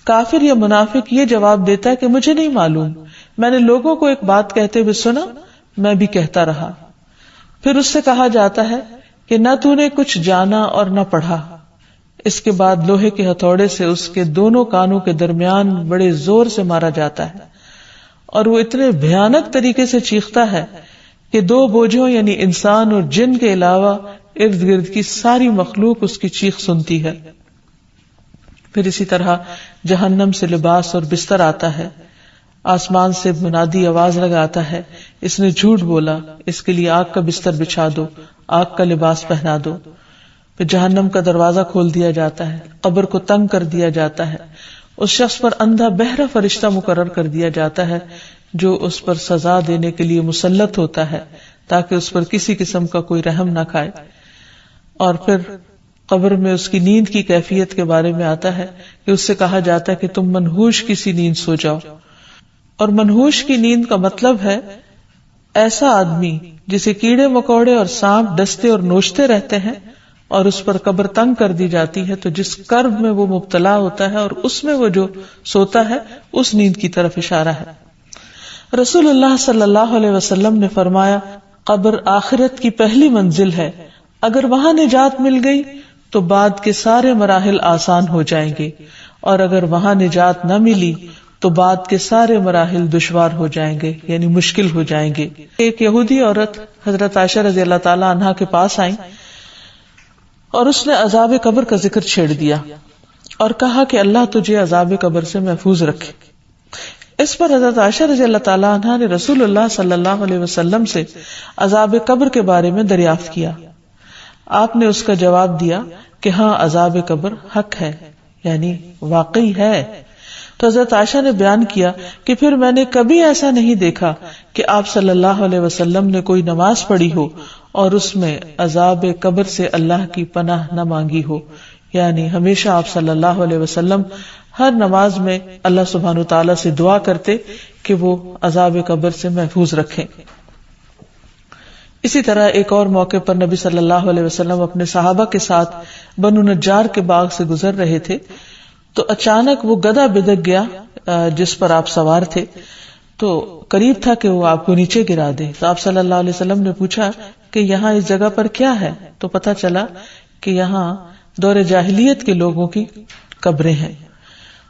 کافر یا منافق یہ جواب دیتا ہے کہ مجھے نہیں معلوم, میں نے لوگوں کو ایک بات کہتے ہوئے سنا, میں بھی کہتا رہا. پھر اس سے کہا جاتا ہے کہ نہ تو نے کچھ جانا اور نہ پڑھا. اس کے بعد لوہے کے ہتھوڑے سے اس کے دونوں کانوں کے درمیان بڑے زور سے مارا جاتا ہے اور وہ اتنے بھیانک طریقے سے چیختا ہے کہ 2 بوجھوں یعنی انسان اور جن کے علاوہ ارد گرد کی ساری مخلوق اس کی چیخ سنتی ہے. پھر اسی طرح جہنم سے لباس اور بستر آتا ہے. آسمان سے منادی آواز لگاتا ہے اس نے جھوٹ بولا, اس کے لیے آگ کا بستر بچھا دو, آگ کا لباس پہنا دو. پھر جہنم کا دروازہ کھول دیا جاتا ہے, قبر کو تنگ کر دیا جاتا ہے. اس شخص پر اندھا بہرا فرشتہ مقرر کر دیا جاتا ہے جو اس پر سزا دینے کے لیے مسلط ہوتا ہے تاکہ اس پر کسی قسم کا کوئی رحم نہ کھائے. اور پھر قبر میں اس کی نیند کی کیفیت کے بارے میں آتا ہے کہ اس سے کہا جاتا ہے کہ تم منحوش کسی نیند سو جاؤ. اور منحوش کی نیند کا مطلب ہے ایسا آدمی جسے کیڑے مکوڑے اور سانپ ڈستے اور نوچتے رہتے ہیں اور اس پر قبر تنگ کر دی جاتی ہے تو جس کرب میں وہ مبتلا ہوتا ہے اور اس میں وہ جو سوتا ہے اس نیند کی طرف اشارہ ہے. رسول اللہ صلی اللہ علیہ وسلم نے فرمایا قبر آخرت کی پہلی منزل ہے, اگر وہاں نجات مل گئی تو بعد کے سارے مراحل آسان ہو جائیں گے اور اگر وہاں نجات نہ ملی تو بعد کے سارے مراحل دشوار ہو جائیں گے یعنی مشکل ہو جائیں گے. ایک یہودی عورت حضرت عائشہ رضی اللہ تعالی عنہا کے پاس آئیں اور اس نے عذاب قبر کا ذکر چھیڑ دیا اور کہا کہ اللہ تجھے عذاب قبر سے محفوظ رکھے. اس پر حضرت عائشہ رضی اللہ تعالی عنہا نے رسول اللہ صلی اللہ علیہ وسلم سے عذاب قبر کے بارے میں دریافت کیا. آپ نے اس کا جواب دیا کہ ہاں عذاب قبر حق ہے یعنی واقعی ہے. تو حضرت عائشہ نے بیان کیا کہ پھر میں نے کبھی ایسا نہیں دیکھا کہ آپ صلی اللہ علیہ وسلم نے کوئی نماز پڑھی ہو اور اس میں عذاب قبر سے اللہ کی پناہ نہ مانگی ہو. یعنی ہمیشہ آپ صلی اللہ علیہ وسلم ہر نماز میں اللہ سبحانہ وتعالی سے دعا کرتے کہ وہ عذاب قبر سے محفوظ رکھیں. اسی طرح ایک اور موقع پر نبی صلی اللہ علیہ وسلم اپنے صحابہ کے ساتھ بنو نجار کے باغ سے گزر رہے تھے تو اچانک وہ گدھا بدک گیا جس پر آپ سوار تھے, تو قریب تھا کہ وہ آپ کو نیچے گرا دے. تو آپ صلی اللہ علیہ وسلم نے پوچھا کہ یہاں اس جگہ پر کیا ہے, تو پتہ چلا کہ یہاں دور جاہلیت کے لوگوں کی قبریں ہیں.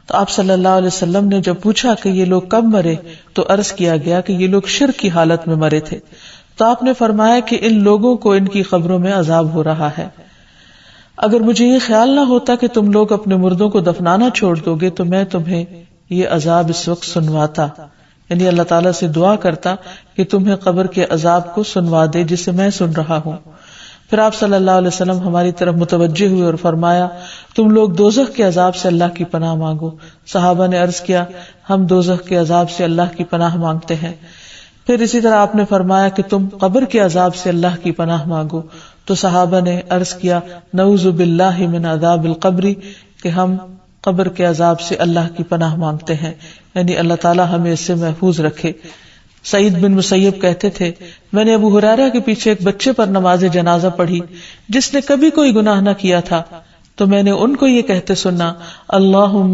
تو آپ صلی اللہ علیہ وسلم نے جب پوچھا کہ یہ لوگ کب مرے تو عرض کیا گیا کہ یہ لوگ شرک کی حالت میں مرے تھے. تو آپ نے فرمایا کہ ان لوگوں کو ان کی قبروں میں عذاب ہو رہا ہے. اگر مجھے یہ خیال نہ ہوتا کہ تم لوگ اپنے مردوں کو دفنانا چھوڑ دو گے تو میں تمہیں یہ عذاب اس وقت سنواتا، یعنی اللہ تعالیٰ سے دعا کرتا کہ تمہیں قبر کے عذاب کو سنوا دے جسے میں سن رہا ہوں. پھر آپ صلی اللہ علیہ وسلم ہماری طرف متوجہ ہوئے اور فرمایا تم لوگ دوزخ کے عذاب سے اللہ کی پناہ مانگو. صحابہ نے عرض کیا ہم دوزخ کے عذاب سے اللہ کی پناہ مانگتے ہیں. پھر اسی طرح آپ نے فرمایا کہ تم قبر کے عذاب سے اللہ کی پناہ مانگو. تو صحابہ نے عرض کیا نعوذ باللہ من عذاب القبر، کہ ہم قبر کے عذاب سے اللہ کی پناہ مانگتے ہیں، یعنی اللہ تعالیٰ ہمیں اس سے محفوظ رکھے. سعید بن مسیب کہتے تھے میں نے ابو ہریرہ کے پیچھے ایک بچے پر نماز جنازہ پڑھی جس نے کبھی کوئی گناہ نہ کیا تھا، تو میں نے ان کو یہ کہتے سنا اللہم